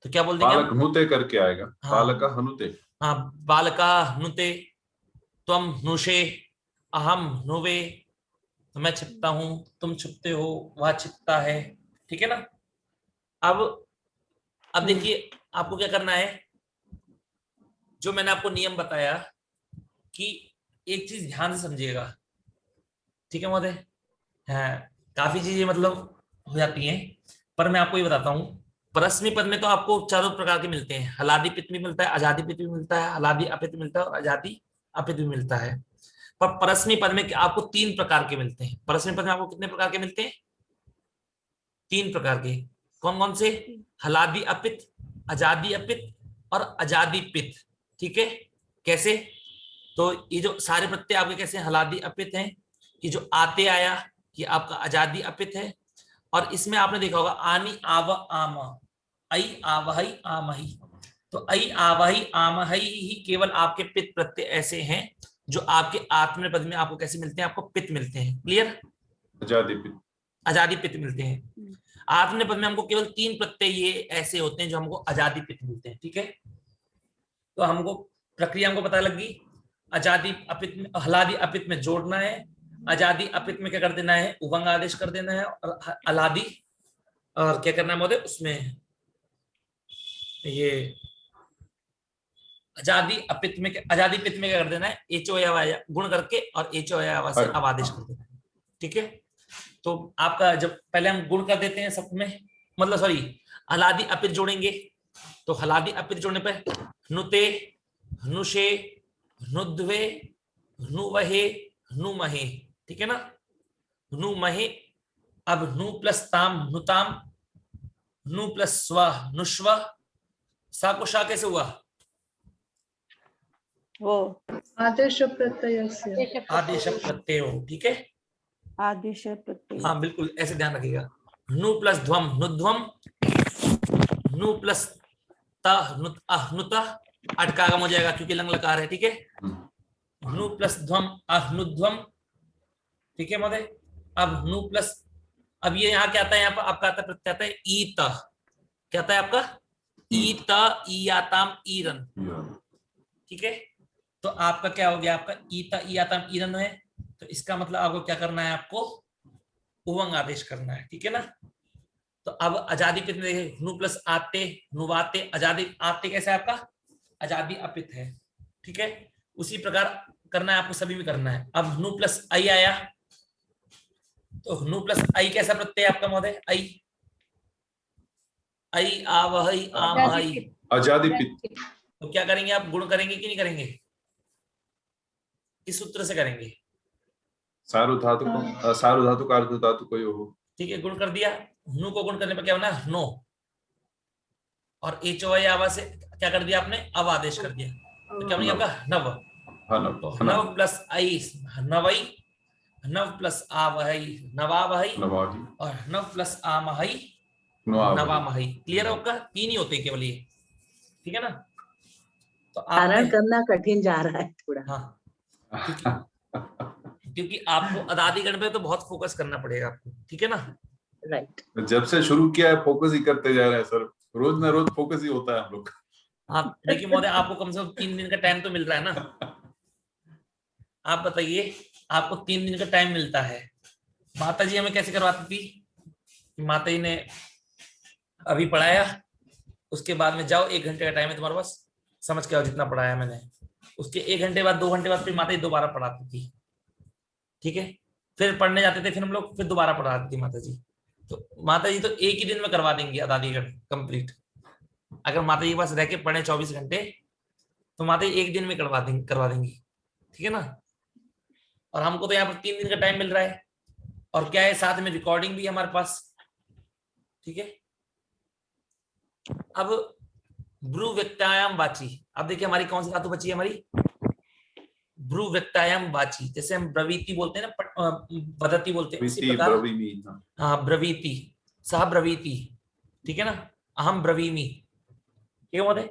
तो क्या बोल देंगे, बालक हनुते करके आएगा, बालका हनुते, हाँ, बालका हनुते, त्वम हनुषे, अहम हनुवे, तो मैं छिपता हूं, तुम छुपते हो, वह छिपता है, ठीक है ना। अब देखिए आपको क्या करना है, जो मैंने आपको नियम बताया कि एक चीज ध्यान से समझिएगा, ठीक है महोदय। हाँ, काफी चीजें मतलब हो जाती हैं, पर मैं आपको ये बताता हूँ। परस्मी पद में तो आपको चारों प्रकार के मिलते हैं, हलादि पित्त भी मिलता है, अजादि पित्त भी मिलता है, हलादि अपित्त मिलता है और अजादि अपित्त भी मिलता है। पर परस्मी पद में आपको 3 प्रकार के मिलते हैं। परस्मी पद में आपको कितने प्रकार के मिलते हैं? 3 प्रकार के। कौन कौन से? हलादि अपित्त, अजादि अपित्त और अजादि पित्त, ठीक है। कैसे? तो ये जो सारे प्रत्यय आपके कैसे हलादि अपित्त हैं, ये जो आते आया ये आपका अजादि अपित्त है। और इसमें आपने देखा होगा आनी आव आम, आई आवही आमही, तो आई आवही आमही ही केवल आपके पित्त प्रत्यय ऐसे हैं जो आपके आत्मनेपद पद में आपको कैसे मिलते हैं? आपको पित्त मिलते हैं। क्लियर? अजादि पित्त मिलते हैं। आत्मनेपद पद में हमको केवल 3 प्रत्यय ये ऐसे होते हैं जो हमको अजादि पित्त मिलते हैं, ठीक है। तो हमको प्रक्रिया हमको पता लगी, अजादि अपित्त में, हलादि अपित्त में जोड़ना है, अजादि अपित्त में क्या कर देना है? उभंग आदेश कर देना है, और अलादि और क्या करना है महोदय उसमें, ये अजादि अपित्त में क्या कर देना है? एचो या गुण करके और एचो या से अब आदेश कर देना है, ठीक है। तो आपका जब पहले हम गुण कर देते हैं सब में, मतलब सॉरी हलादि अपित्त जोड़ेंगे, तो हलादि अपित्त जोड़ने पर नुते, नुषे, नुद्वे, नुवहे, नुमहे, ठीक है ना। नुमहे, अब नु प्लस ताम नुताम, नु प्लस स्व नुष्व, सा को शा कैसे हुआ? वो आदेश प्रत्यय से आदेश प्रत्यय हो, ठीक है। आदेश प्रत्यय, हाँ बिल्कुल ऐसे ध्यान रखिएगा। नु प्लस ध्वम नुध्वम, नु प्लस ता नुत अहनुता, अटकागम हो जाएगा क्योंकि लंग लकार है, ठीक है। नु प्लस ध्वम अहनुध्वम, ठीक है महोदय। अब नु प्लस, अब ये यहाँ क्या आता है? यहाँ पर आपका आता है प्रत्यय आता है ईत, क्या आता है आपका? ईत, ईयाताम ईरन, ठीक है। तो आपका क्या हो गया? आपका ईता ईयाताम ईरन है, तो इसका मतलब आपको क्या करना है? आपको उवंग आदेश करना है, ठीक है ना। तो अब अजादि पित्त में देखिए, नु प्लस आते नुवाते, अजादि आते कैसे है आपका? अजादि अपित्त है, ठीक है। उसी प्रकार करना है आपको, सभी में करना है। अब नु प्लस आई आया, तो नु प्लस आई कैसा प्रत्यय है आपका महोदय? आई, आई आवही आमही, अजादि पित्त। तो क्या करेंगे आप? गुण करेंगे कि नहीं करेंगे? किस सूत्र से करेंगे? सार्वधातु का अर्ध धातु को यो हो, ठीक है, गुण कर दिया। नु को गुण करने पर क्या होना? नो, और एचओ आवा से क्या कर दिया आपने? अब आदेश कर दिया, तो क्या बनेगा आपका? नव। तो नव प्लस आई नवई, नव प्लस आवही नवावही, और नव प्लस आमही नवामही। क्लियर है आपका? 3 ही होते हैं केवल ये, ठीक है ना। तो धारण करना कठिन जा रहा है थोड़ा। हाँ, क्योंकि आपको अदादी गण पे तो बहुत फोकस करना पड़ेगा आपको, ठीक है ना। राइट, जब से शुरू किया है फोकस ही करते जा रहे हैं सर, रोज ना रोज फोकस ही होता है हम लोग। हाँ देखिए महोदय, आपको कम से कम 3 दिन का टाइम तो मिल रहा है ना। आप बताइए, आपको 3 दिन का टाइम मिलता है। माता जी हमें कैसे करवाती थी? माता जी ने अभी पढ़ाया, उसके बाद में जाओ 1 घंटे का टाइम है तुम्हारे पास, समझ के आओ जितना पढ़ाया मैंने। उसके 1 घंटे बाद 2 घंटे बाद फिर माता जी दोबारा पढ़ाती थी, ठीक है। फिर पढ़ने जाते थे, फिर हम लोग फिर दोबारा पढ़ाती थी माता जी। तो माता जी तो एक ही दिन में करवा देंगी अदादीगढ़ कंप्लीट। अगर माता जी के पास रह के पढ़े 24 घंटे, तो माता जी 1 दिन में करवा देंगी, ठीक है ना। और हमको तो यहाँ पर 3 दिन का टाइम मिल रहा है, और क्या है, साथ में रिकॉर्डिंग भी है हमारे पास, ठीक है। अब ब्रू व्यक्तायाम वाची, अब देखिए हमारी कौन सी धातु बची है? हमारी ब्रू व्यक्तायाम वाची। जैसे हम ब्रवीति बोलते हैं ना, वदति बोलते हैं, इसी प्रकार हाँ ब्रवीति, सह ब्रवीति, ठीक है ना। अहम ब्रवीमि, ठीक है महोदय।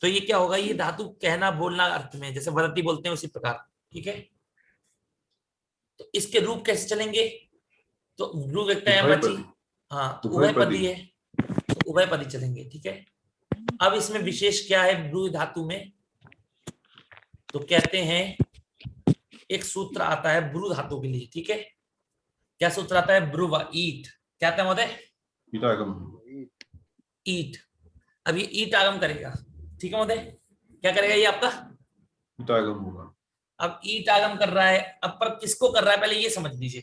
तो ये क्या होगा? ये धातु कहना बोलना अर्थ में, जैसे वदति बोलते हैं उसी प्रकार, ठीक है। तो इसके रूप कैसे चलेंगे? तो ब्रू व्यक्तायाम वाची, हाँ तो उभयपदी है, तो उभयपदी चलेंगे, ठीक है। अब इसमें विशेष क्या है ब्रू धातु में? तो कहते हैं एक सूत्र आता है ब्रू धातु के लिए, ठीक है। क्या सूत्र आता है? ब्रुव, ईट। क्या आता है महोदय? ईटागम। ईट। अब ये ईट आगम करेगा, ठीक है महोदय? क्या करेगा ये आपका? ईटागम होगा। अब ईट आगम कर रहा है, अब पर किसको कर रहा है पहले ये समझ लीजिए।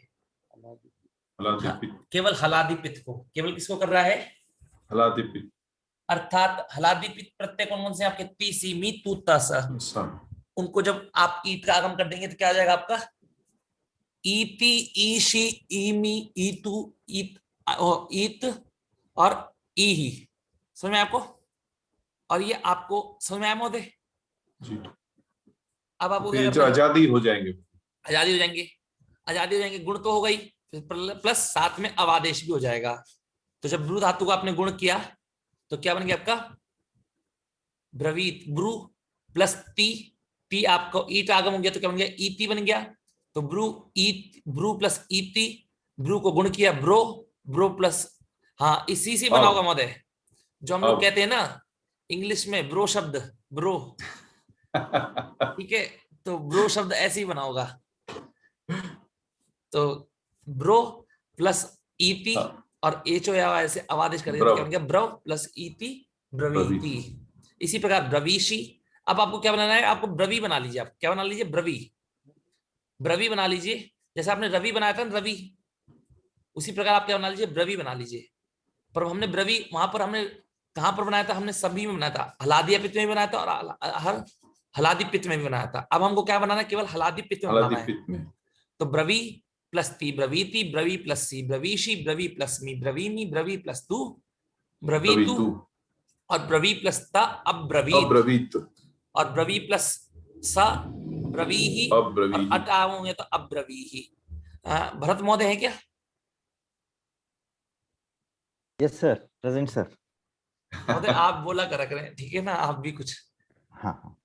हलादिपित। केवल हलादिपित को, केवल किसको कर रहा है? हलादिपित। अर्थात हलादिपित प्रत्यय कौन कौन से आपके? ती, सी, मी, तू, ता, सा। उनको जब आप ईट का आगम कर देंगे तो क्या आ जाएगा आपका? ईति, ईशी, ईमी, ईतु, ईत, ईत और ई ही। समझ में आपको? और ये आपको समझ में आया महोदय? जी। अब आपको तो क्या ये जो करना है? आजादी हो जाएंगे। आजादी हो जाएंगे। आजादी हो जाएंगे, गुण तो हो गई, प्लस साथ में अवादेश भी हो जाएगा। तो जब ब्रू धातु को आपने गुण किया तो क्या बन गया आपका? ब्रवीत। ब्रू प्लस ती, ती आपको ईट आगम हो गया तो क्या बन गया? ईति बन गया। तो ब्रू ईत, ब्रू प्लस ईति, ब्रू को गुण किया ब्रो, ब्रो प्लस, हाँ इसी से बना होगा महोदय, जो हम लोग कहते हैं ना इंग्लिश में ब्रो शब्द, ब्रो। ठीक है, तो ब्रो शब्द ऐसे ही बना होगा। तो ब्रो प्लस ईति और एच ऐसे आवादेश कर दिया, क्या बन गया? ब्रव प्लस ईति, ब्रवीति। इसी प्रकार ब्रवीशी। अब आपको क्या बनाना है? आपको ब्रवी बना लीजिए। आप क्या बना लीजिए? ब्रवी। ब्रवी बना लीजिए, जैसे आपने रवि बनाया था ना, रवि, उसी प्रकार आप क्या बना लीजिए? ब्रवी बना लीजिए। पर हमने ब्रवी वहां पर हमने कहां पर बनाया था? हमने सभी में बनाया था, हलादी पित्त में भी बनाया था और हर हलादी पित्त में भी बनाया था। अब हमको क्या बनाना है? केवल हलादी पित्त में बनाना है। तो ब्रवी प्लस ती, ब्रवीति, ब्रवी प्लस सी, ब्रवीशी, ब्रवी प्लस मी, ब्रवीमी, ब्रवी प्लस तू, ब्रवीतु और ब्रवी प्लस ता, अब्रवीत। और ब्रवी प्लस सा, ब्रवीहि, और अट होंगे तो अब्रवीहि। भरत महोदय है क्या? Yes sir, present sir. महोदय आप बोला करा करें, ठीक है ना? आप भी कुछ। हाँ।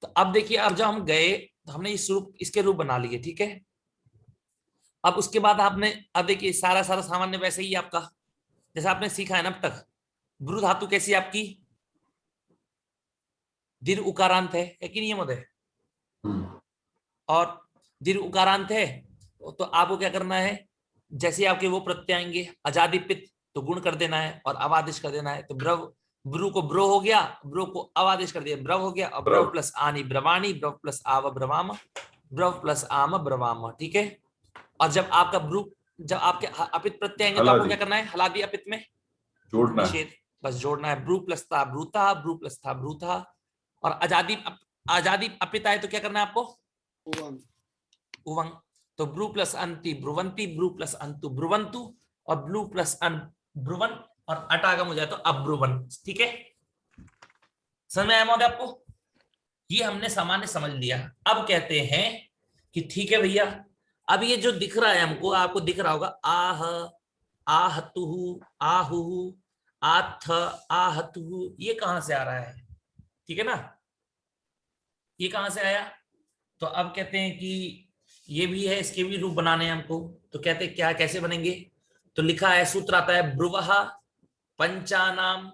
तो अब देखिए, अब जब हम गए तो हमने इस रूप, इसके रूप बना लिए, ठीक है? अब उसके बाद आपने, अब देखिए सारा सामान्य वैसे ही आपका जैसा आपने सीखा है ना अब तक। ब्रू धातु कैसी आपकी? दीर्घ उकारांत है कि नहीं महोदय? और दीर्घ उकारांत है तो आपको क्या करना है? जैसे आपके वो प्रत्यय आएंगे, आजादी पित्त, तो गुण कर देना है और अवादेश कर देना है। तो ब्रव, ब्रू को ब्रो हो गया, ब्रो को अवादेश कर दिया, ब्रव हो गया। और ब्रव प्लस आनी ब्रवाणी, ब्रव प्लस आव ब्रवाम, ब्रव प्लस आम ब्रवाम। ठीक है। और जब आपका ब्रू, जब आपके अपित प्रत्यय आएंगे तो आपको क्या करना है? हलादी अपित में जोड़ना है, बस जोड़ना है। ब्रू प्लस था ब्रूता, ब्रू प्लस था ब्रूथा। और आजादी अपित आए तो क्या करना है आपको? उवंग। तो ब्रू प्लस अंति ब्रुवंती, ब्रू प्लस अंतु ब्रुवंतु, और ब्लू प्लस अन ब्रुवन, और अटागम हो जाए तो अब्रुवन। ठीक है, समझ में आया महोदय आपको? ये हमने सामान्य समझ लिया। अब कहते हैं कि ठीक है भैया, अब ये जो दिख रहा है हमको, आपको दिख रहा होगा आह, आहतुहु, आहुहु, आथ, आहतुहु, ये कहां से आ रहा है? ठीक है ना, ये कहां से आया? तो अब कहते हैं कि ये भी है, इसके भी रूप बनाने हैं हमको। तो कहते हैं क्या, कैसे बनेंगे? तो लिखा है, सूत्र आता है ब्रुवः पंचानाम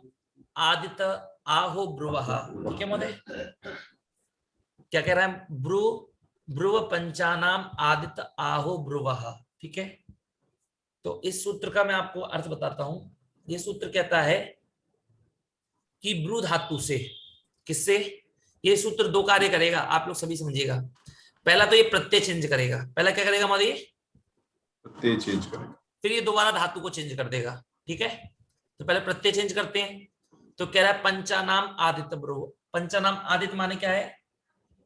आदित आहो ब्रुवः। ठीक है महोदय, क्या कह रहा है? ब्रुव पंचानाम आदित आहो ब्रुवः। ठीक है, तो इस सूत्र का मैं आपको अर्थ बताता हूं। ये सूत्र कहता है कि ब्रू धातु से, किससे? ये सूत्र दो कार्य करेगा, आप लोग सभी समझिएगा। पहला तो ये प्रत्यय चेंज करेगा। पहला क्या करेगा हमारे? प्रत्यय चेंज करेगा। फिर ये दोबारा धातु को चेंज कर देगा। ठीक है, तो पहले प्रत्यय चेंज करते हैं। तो कह रहा है पंचानाम आदित्य ब्रुव। पंचानाम आदित्य माने क्या है?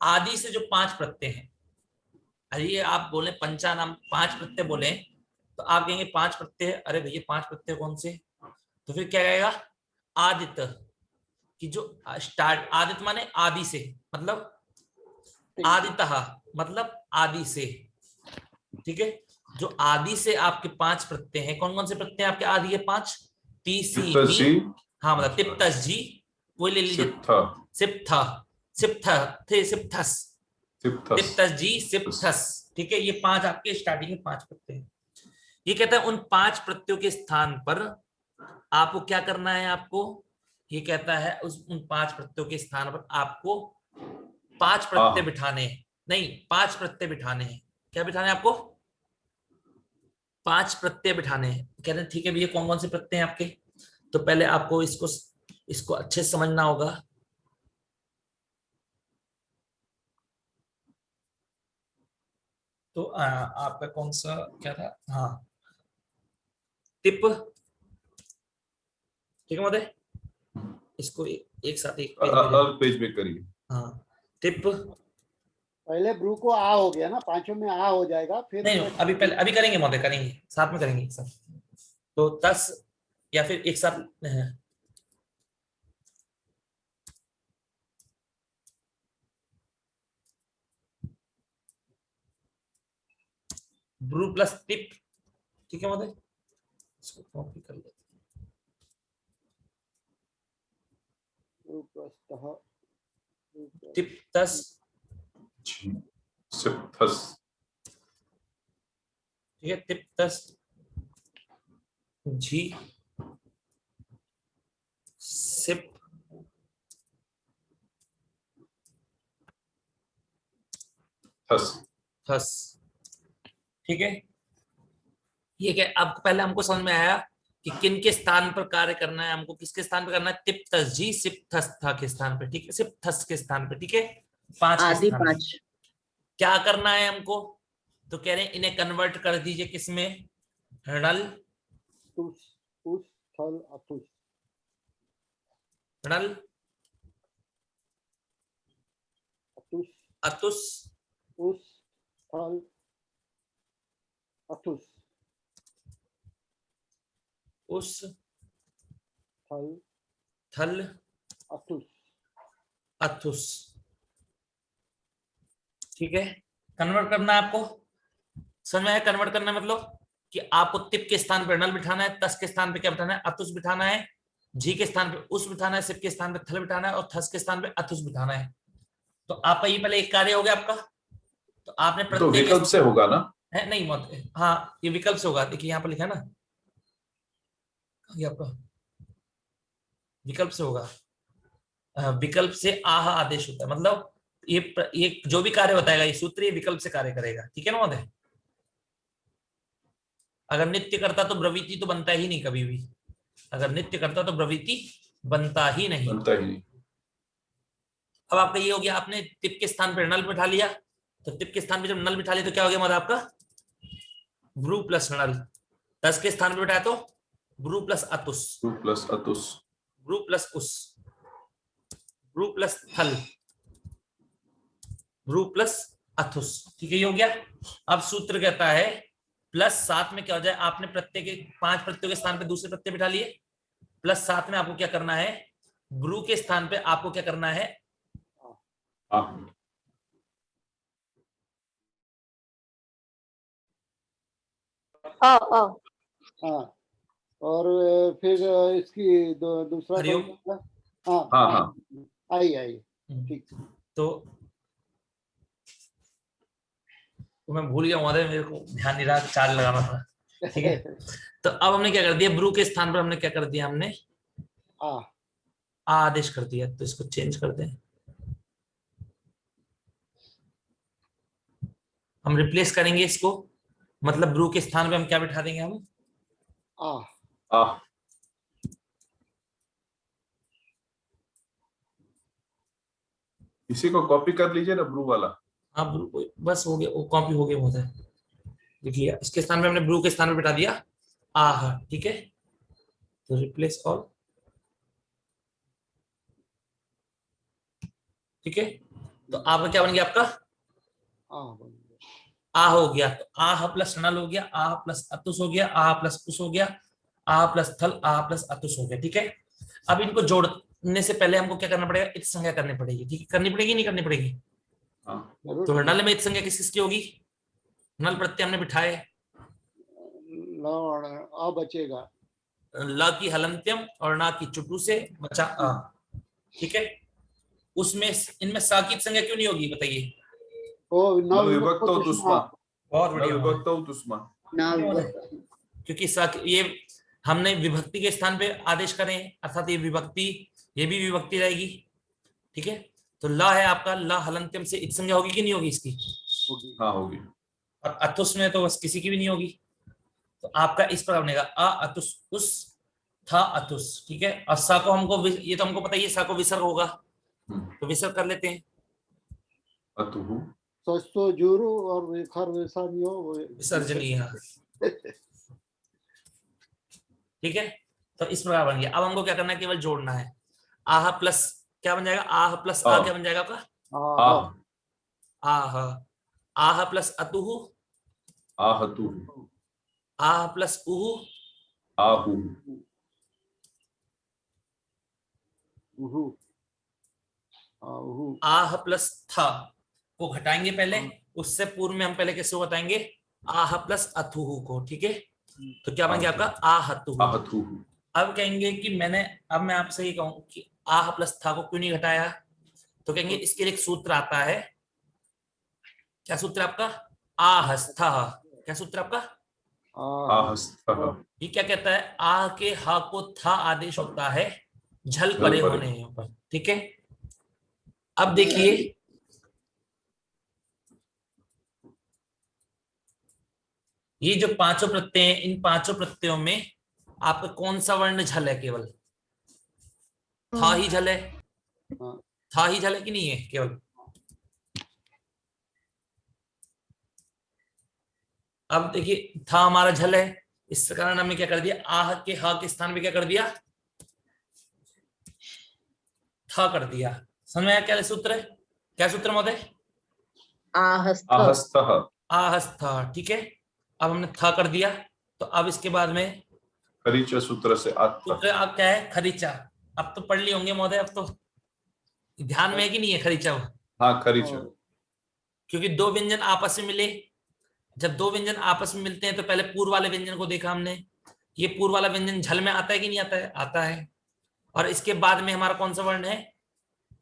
आदि से जो 5 प्रत्यय हैं। अरे ये आप बोले पंचानाम 5 प्रत्यय बोले तो आप कहेंगे 5 प्रत्यय, अरे भैया 5 प्रत्यय कौन से? तो फिर क्या कहेगा? आदित्य कि जो स्टार्ट, आदित्य माने आदि से, मतलब आदितः मतलब आदि से। ठीक है, जो आदि से आपके 5 प्रत्यय हैं। कौन कौन से प्रत्यय आपके आदि है? 5। ती, सी, मी, हाँ मतलब तिप्तस जी, वो ले लीजिए। सिप्था, सिप्था थे, सिप्थस, तिप्तस जी, सिप्थस। ठीक है, ये 5 आपके स्टार्टिंग में 5 प्रत्यय हैं। ये कहता है उन 5 प्रत्ययों के स्थान पर आपको क्या करना है? आपको ये कहता है उन 5 प्रत्ययों के स्थान पर आपको 5 प्रत्यय बिठाने हैं। नहीं, 5 प्रत्यय बिठाने हैं। क्या बिठाने हैं आपको? 5 प्रत्यय बिठाने हैं। कह रहे हैं ठीक है भैया कौन कौन से प्रत्यय हैं आपके, तो पहले आपको इसको अच्छे से समझना होगा। तो आपका कौन सा क्या था, हाँ टिप, ठीक है महोदय, इसको एक साथ एक पेज पे अलग पेज में करिए। हाँ टिप, पहले ब्रू को आ हो गया ना, पांचों में आ हो जाएगा, फिर नहीं अभी पहले अभी करेंगे महोदय, करेंगे साथ में करेंगे एक साथ। तो तस या फिर एक साथ ब्रू प्लस टिप, ठीक है महोदय, इसको कॉपी कर लेते हैं। ब्रू प्लस तह, टिप तस जी, सिप थस, ठीक है, टिप तस झी सिप थस। थस, ठीक है। ये क्या अब पहले हमको समझ में आया कि किन के स्थान पर कार्य करना है, हमको किसके स्थान पर करना है, टिप तस जी सिप थस था के स्थान पे, ठीक है, सिप थस के स्थान पे, ठीक है, 5 के आदि स्थान पे। 5। क्या करना है हमको, तो कह रहे हैं इन्हें कन्वर्ट कर दीजिए किसमें, णल, तुस, उस, थल, अतुस, णल अतुस, अतुस उस, थल, अतुस, उस थल, थल अतुस। अथुस, ठीक है। कन्वर्ट करना है आपको, समझ में आया, कन्वर्ट करना मतलब कि आपको तिप के स्थान पर नल बिठाना है, तस के स्थान पे क्या बिठाना है, अतुस बिठाना है, जी के स्थान पे उस बिठाना है, सिप के स्थान पे थल बिठाना है और थस के स्थान पे अथुस बिठाना है। तो आपका ये पहले एक कार्य हो गया आपका। तो आपने तो विकल्प से होगा ना, है नहीं मत, हाँ ये विकल्प से होगा, देखिए यहाँ पर लिखा है ना, ये आपका विकल्प से होगा, विकल्प से आह आदेश होता है, मतलब ये जो भी कार्य बताएगा ये सूत्र, ये विकल्प से कार्य करेगा, ठीक है ना महोदय। अगर नित्य करता तो ब्रवीति तो बनता ही नहीं कभी भी, अगर नित्य करता तो ब्रवीति बनता ही नहीं। बनता ही नहीं। अब आपका ये हो गया, आपने टिप के स्थान पर नल बिठा लिया, तो टिप के स्थान पे जब नल बिठा लिया तो क्या हो गया महोदय आपका, ब्रू प्लस नल। तस के स्थान पे बिठाया तो ब्रू प्लस अतुस, ब्रू प्लस अतुस, ब्रू प्लस उस, ब्रू प्लस थल, ब्रू प्लस अथुस, ठीक है, ये हो गया। अब सूत्र कहता है प्लस साथ में क्या हो जाए, आपने प्रत्यय के 5 प्रत्ययों के स्थान पे दूसरे प्रत्यय बिठा लिए, प्लस साथ में आपको क्या करना है, ब्रू के स्थान पे आपको क्या करना है, हाँ, और फिर इसकी दूसरा हरिओम। कौन सा था? हाँ हाँ हाँ आई आई, ठीक। तो मैं भूल गया महोदय, मेरे को ध्यान नहीं रहा, चार्ज लगाना था, ठीक है। तो अब हमने क्या कर दिया, ब्रू के स्थान पर हमने क्या कर दिया, हमने आ आदेश कर दिया, तो इसको चेंज कर दें, हम रिप्लेस करेंगे इसको, मतलब ब्रू के स्थान पे हम क्या बिठा देंगे, हम आ, इसी को कॉपी कर लीजिए ना ब्रू वाला। हाँ ब्रू, बस हो गया, वो कॉपी हो गया महोदय, लिख लिया, इसके स्थान पे हमने ब्रू के स्थान पे बिठा दिया आह, ठीक है। तो रिप्लेस ऑल, ठीक है। तो आपका क्या बन गया, आपका आ हो गया, तो आह प्लस नल हो गया, आह प्लस अतुस हो गया, आह प्लस उस हो गया, आह प्लस थल, आह प्लस अतुस हो गया, ठीक है। अब इनको जोड़ने से पहले हमको क्या करना पड़ेगा, इत संज्ञा करनी पड़ेगी, ठीक है, करनी पड़ेगी नहीं करनी पड़ेगी। तो नल में इत संज्ञा किस किसकी होगी, नल प्रत्यय हमने बिठाए, आ बचेगा, ल की हलंत्यम और ना की चुटू से बचा आ, ठीक है। उसमें इनमें सा की संज्ञा क्यों नहीं होगी बताइए, विभक्तो तुष्मा, बहुत बढ़िया, विभक्तो तुष्मा, क्योंकि ये हमने विभक्ति के स्थान पे आदेश करें, अर्थात ये विभक्ति, ये भी विभक्ति रहेगी, ठीक है। तो ल है आपका, ल हलंत्यम से इत संज्ञा होगी कि नहीं होगी इसकी, हाँ होगी। और अथुस में तो बस किसी की भी नहीं होगी, तो आपका इस प्रकार बनेगा अ अतुस उस था अतुस, ठीक है। और सा को हमको ये तो हमको पता ही है, सा को विसर्ग होगा, तो विसर्ग कर लेते हैं। अतुहु सस्तो जुरु और विखर विसर्जियो विसर्जनीय, ठीक है। तो इस प्रकार बन गया। अब हमको क्या करना है, केवल जोड़ना है। आह प्लस क्या बन जाएगा, आह प्लस आ क्या बन जाएगा आपका, आह आह। आह प्लस अतुहु, आहतुहु आह प्लस उहु, आहु उहु आहु आह प्लस था को घटाएंगे पहले, उससे पूर्व में हम पहले किसको बताएंगे, आह प्लस अथुहु को, ठीक है। तो क्या बन गया आपका आहतुहु। आहतुहु। अब कहेंगे कि अब मैं आपसे ये कहूं कि आह प्लस था को क्यों नहीं घटाया, तो कहेंगे इसके लिए एक सूत्र आता है। क्या सूत्र आपका, आहस्थः। क्या सूत्र आपका, आहस्थः। ये क्या कहता है, आह के हा को था आदेश होता है झल परे होने पर, ठीक है। अब देखिए ये जो पांचों प्रत्यय हैं, इन पांचों प्रत्ययों में आपका कौन सा वर्ण झल है, केवल था ही झल है, था ही झल है कि नहीं है केवल। अब देखिए था हमारा झल है, इस कारण हमने क्या कर दिया, आह के हा के स्थान पे क्या कर दिया, था कर दिया। समझ में आया क्या सूत्र है, क्या सूत्र महोदय, आहस्थः। आहस्थः, ठीक है। अब हमने था कर दिया, तो अब इसके बाद में खरीचा सूत्र से सूत्र अब क्या है, खरीचा। अब तो पढ़ लिए होंगे महोदय, अब तो ध्यान में है कि नहीं है खरीचा। हाँ खरीचा, क्योंकि दो व्यंजन आपस में मिले, जब दो व्यंजन आपस में मिलते हैं तो पहले पूर्व वाले व्यंजन को देखा हमने, ये पूर्व वाला व्यंजन झल में आता है कि नहीं आता है, आता है। और इसके बाद में हमारा कौन सा वर्ण है,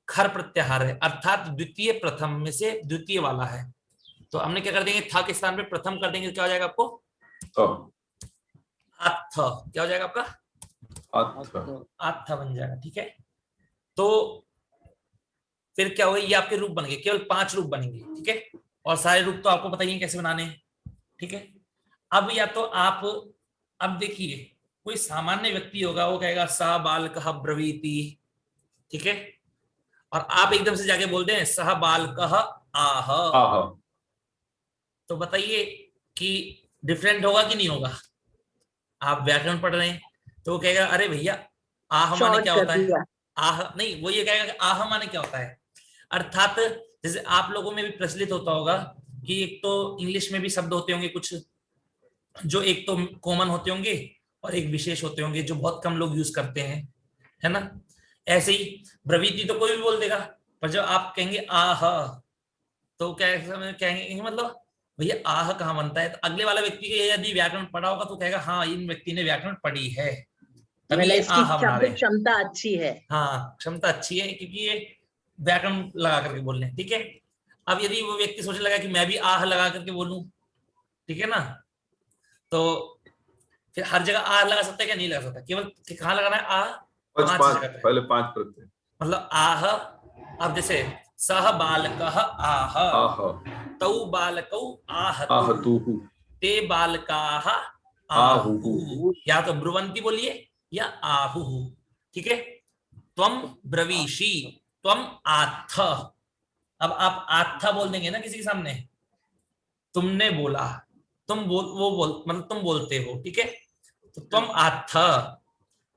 खर प्रत्याहार है, अर्थात द्वितीय प्रथम में से द्वितीय वाला है। तो हमने क्या कर देंगे, था के स्थान पे प्रथम कर देंगे, क्या हो जाएगा आपको, आत्थ। क्या हो जाएगा आपका, आत्थ बन जाएगा, ठीक है। तो फिर क्या होगा, ये आपके रूप बन गए, केवल 5 रूप बनेंगे, ठीक है। और सारे रूप तो आपको पता ही है कैसे बनाने हैं, ठीक है। अब या तो आप, अब देखिए कोई सामान्य व्यक्ति होगा, वो कहेगा सा बालकः ब्रवीति, ठीक है। और आप एकदम से जाके बोलते हैं सह बालकः आह, तो बताइए कि डिफरेंट होगा कि नहीं होगा। आप व्याकरण पढ़ रहे हैं तो वो कहेगा अरे भैया आह माने क्या होता है, आह नहीं, वो ये कहेगा कि आह माने क्या होता है। अर्थात जैसे आप लोगों में भी प्रचलित होता होगा कि एक तो इंग्लिश में भी शब्द होते होंगे कुछ, जो एक तो कॉमन होते होंगे और एक विशेष होते होंगे जो बहुत कम लोग यूज करते हैं, है ना। ऐसे ही ब्रवीति तो कोई भी बोल देगा, पर जब आप कहेंगे आह तो क्या कहेंगे, मतलब भैया आह कहाँ बनता है। तो अगले वाला व्यक्ति के यदि व्याकरण पढ़ा होगा तो कहेगा हाँ इन व्यक्ति ने व्याकरण पढ़ी है, तभी आह बना रहे हैं। क्षमता अच्छी है, हाँ क्षमता अच्छी है, क्योंकि ये व्याकरण लगा करके बोल रहे हैं, ठीक है। अब यदि वो व्यक्ति सोचने लगा कि मैं भी आह लगा करके बोलूं, ठीक है ना, तो फिर हर जगह आह लगा सकता है क्या, नहीं लगा सकता, केवल कहाँ लगाना है आह, 5 जगह पे, पहले 5 प्रत्यय, मतलब आह। अब जैसे सह बालकः आह, तौ बालकौ आहतुः, ते बालकाः आहुः, या तो ब्रुवंती बोलिए या आहुः, ठीक है। त्वम ब्रवीषि, त्वम आत्थ। अब आप आत्था बोल देंगे ना किसी के सामने, तुमने बोला, तुम बोल मतलब तुम बोलते हो, ठीक है। तो त्वम आत्थ,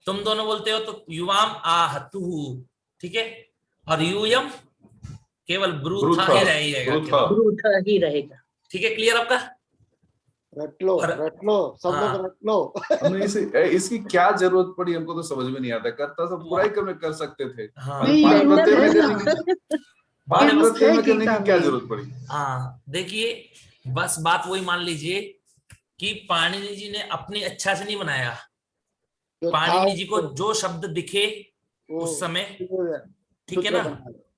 तुम दोनों बोलते हो तो युवाम आहतुः, ठीक है। और यूयम केवल ब्रूथा ही रहेगा, ठीक है। क्लियर आपका, रट लो सब लोग रट लो। हमने इसकी क्या जरूरत पड़ी, हमको तो समझ में नहीं आता। करता सब पूरा ही कर सकते थे, हाँ। 5 प्रत्यय में करने की क्या जरूरत पड़ी। हाँ देखिए, बस बात वही मान लीजिए कि पाणिनि जी ने अपनी इच्छा से नहीं बनाया, पाणिनि जी को जो शब्द दिखे उस समय, ठीक है ना,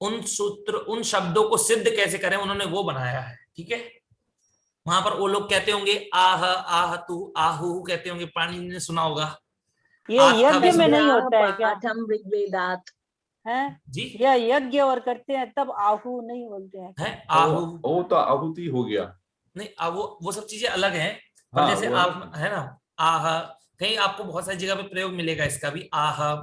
उन शब्दों को सिद्ध कैसे करें उन्होंने वो बनाया है, ठीक है। वहां पर वो लोग कहते होंगे आह आह तू आहू कहते होंगे, पाणिनि ने सुना होगा। ये यज्ञ में नहीं होता है क्या, ऋग्वेदात है जी, यह यज्ञ और करते हैं तब आहू नहीं बोलते हैं, है आहू, वो तो आहुति हो गया, नहीं वो सब चीजें अलग हैं। पर हाँ, जैसे वो आप है ना आह, कहीं आपको बहुत सारी जगह पे प्रयोग मिलेगा इसका भी आह,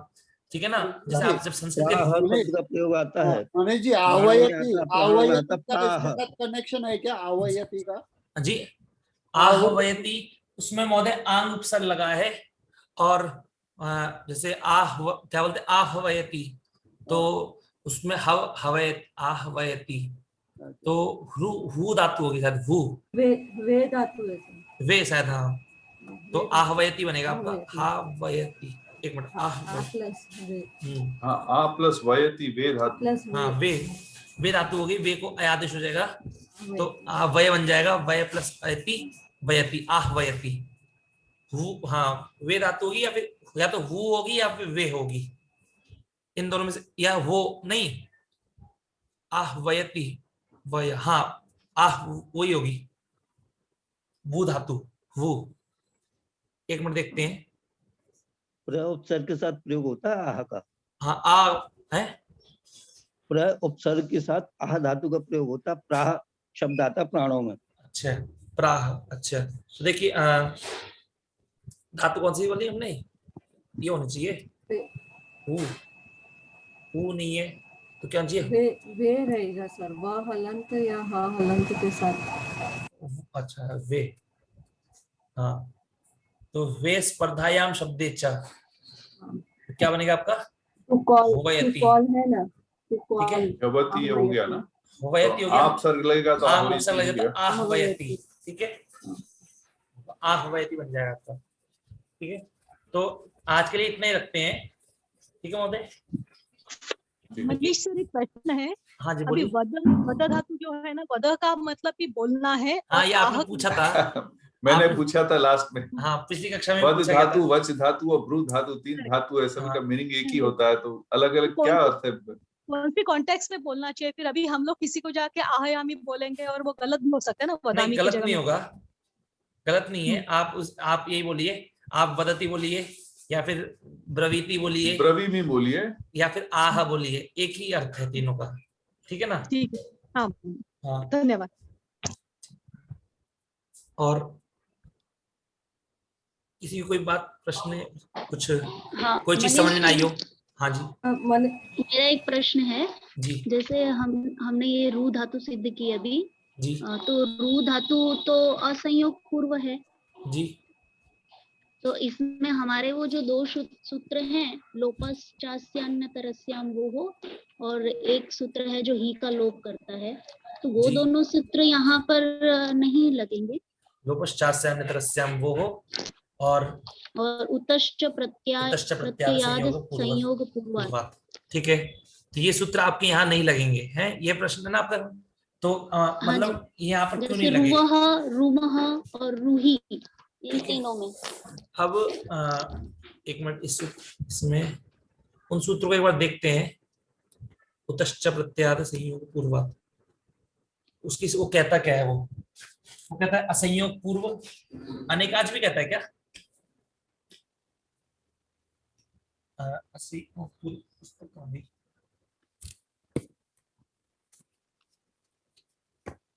ठीक है ना। जैसे आप जब संस्कृत प्राह के शब्द का प्रयोग आता है, मनीष जी, प्राणों में आवयती, आता, प्राणों में आता आवयती का प्राह। इसके साथ कनेक्शन है क्या, आवयती का? जी आहवयति, उसमें महोदय आंग उपसर्ग लगा है, और जैसे क्या बोलते आहवयति, तो उसमें हवयत आहवयति, तो हु धातु होगी शायद, वे धातु है सर। वे शायद, हाँ, तो वे धातु। आहवयति बनेगा आपका, आहवयति। हावयति, एक मिनट, आ आहवयति, प्लस वे हाँ, आ प्लस वयति वे धातु। प्लस हाँ वे धातु होगी, वे को अयादेश हो जाएगा, तो वे। वय बन जाएगा, वय प्लस अयति वयति, आहवयति। हाँ वे धातु होगी, या तो हु होगी या फिर वे होगी, इन दोनों में से, या वो नहीं, आहवयति वय, हाँ वही होगी, वो धातु, वो, एक मिनट देखते हैं। प्र उपसर्ग के साथ प्रयोग होता है आह का, हाँ आ है, प्र उपसर्ग के साथ आह धातु का प्रयोग होता है, प्राह शब्द आता है प्राणों में। अच्छा प्राह, अच्छा तो देखिए धातु कौन सी बोली हमने, ये होनी चाहिए, हु नहीं है तो क्या चाहिए, वे रहेगा सर, वह हलंत या हा हलंत के साथ। अच्छा वे, हाँ, तो वे स्पर्धायाम शब्दे च, तो क्या बनेगा आपका, टू कॉल, होवयति, टू कॉल है ना, टू ठीक है, कॉल। यवती हो गया ना, होवयति हो तो गया, आप सर्ग लगेगा तो आम आवयति अवसर हो लगे तो गया। आहवयति, ठीक है, आहवयति बन जाएगा आपका, ठीक है। तो आज के लिए इतना ही रखते हैं, ठीक है महोदय। मनीष सर एक प्रश्न है, हाँ जी अभी बोलिए। वद धातु जो है ना, वद का मतलब कि बोलना है, हाँ और ये आपने आह पूछा था, मैंने आपने- पूछा था लास्ट में, हाँ पिछली कक्षा में वद पूछा गया धातु, था। वच धातु और भ्रू धातु, तीन धातु है, सभी हाँ। का मीनिंग एक ही होता है, तो अलग अलग क्या अर्थ है? कौन सी कॉन्टेक्स्ट में बोलना चाहिए, फिर अभी हम लोग किसी को जाके आह्यामी बोलेंगे और वो गलत भी हो सकता है ना, नहीं वदामी की गलत जगह नहीं में। होगा, गलत नहीं है, आप यही बोलिए, आप वदती बोलिए, या फिर ब्रवीति बोलिए, ब्रवी में बोलिए, या फिर आह बोलिए, एक ही अर्थ है तीनों का, ठीक है ना। ठीक है, हाँ हाँ धन्यवाद। और किसी की कोई बात, प्रश्न, कुछ हाँ, कोई चीज समझ में ना आई हो? हाँ जी मेरा एक प्रश्न है, जी जैसे हमने ये रू धातु सिद्ध की अभी, जी तो रू धातु तो असंयोग पूर्व है जी, तो इसमें हमारे वो जो दो सूत्र हैं, लोपश्चास्यान्यतरस्याम वो हो, और एक सूत्र है जो ही का लोप करता है, तो वो जी। दोनों सूत्र यहाँ पर नहीं लगेंगे, लोपश्चास्यान्यतरस्याम वो हो, और उतश्च प्रत्याद संयोग पूर्वात्, ठीक है, तो ये सूत्र आपके यहाँ नहीं लगेंगे हैं, ये प्रश्न है ना आपका, तो मतलब यहाँ पर क्यों नहीं जैसे लगे? रुवः, रुमः और रूही, इन तीनों में। अब एक मिनट, इसमें उन सूत्रों को एक बार देखते हैं, उतश्च प्रत्याद संयोग पूर्वात्, उसकी वो कहता क्या है, वो कहता है असंयोग पूर्व, अनेकाज भी कहता है क्या, असंयोग पूर्व, पुस्तक कहाँ गई?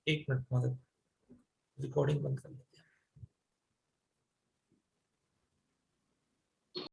एक मिनट, मतलब रिकॉर्डिंग बंद कर लेते हैं।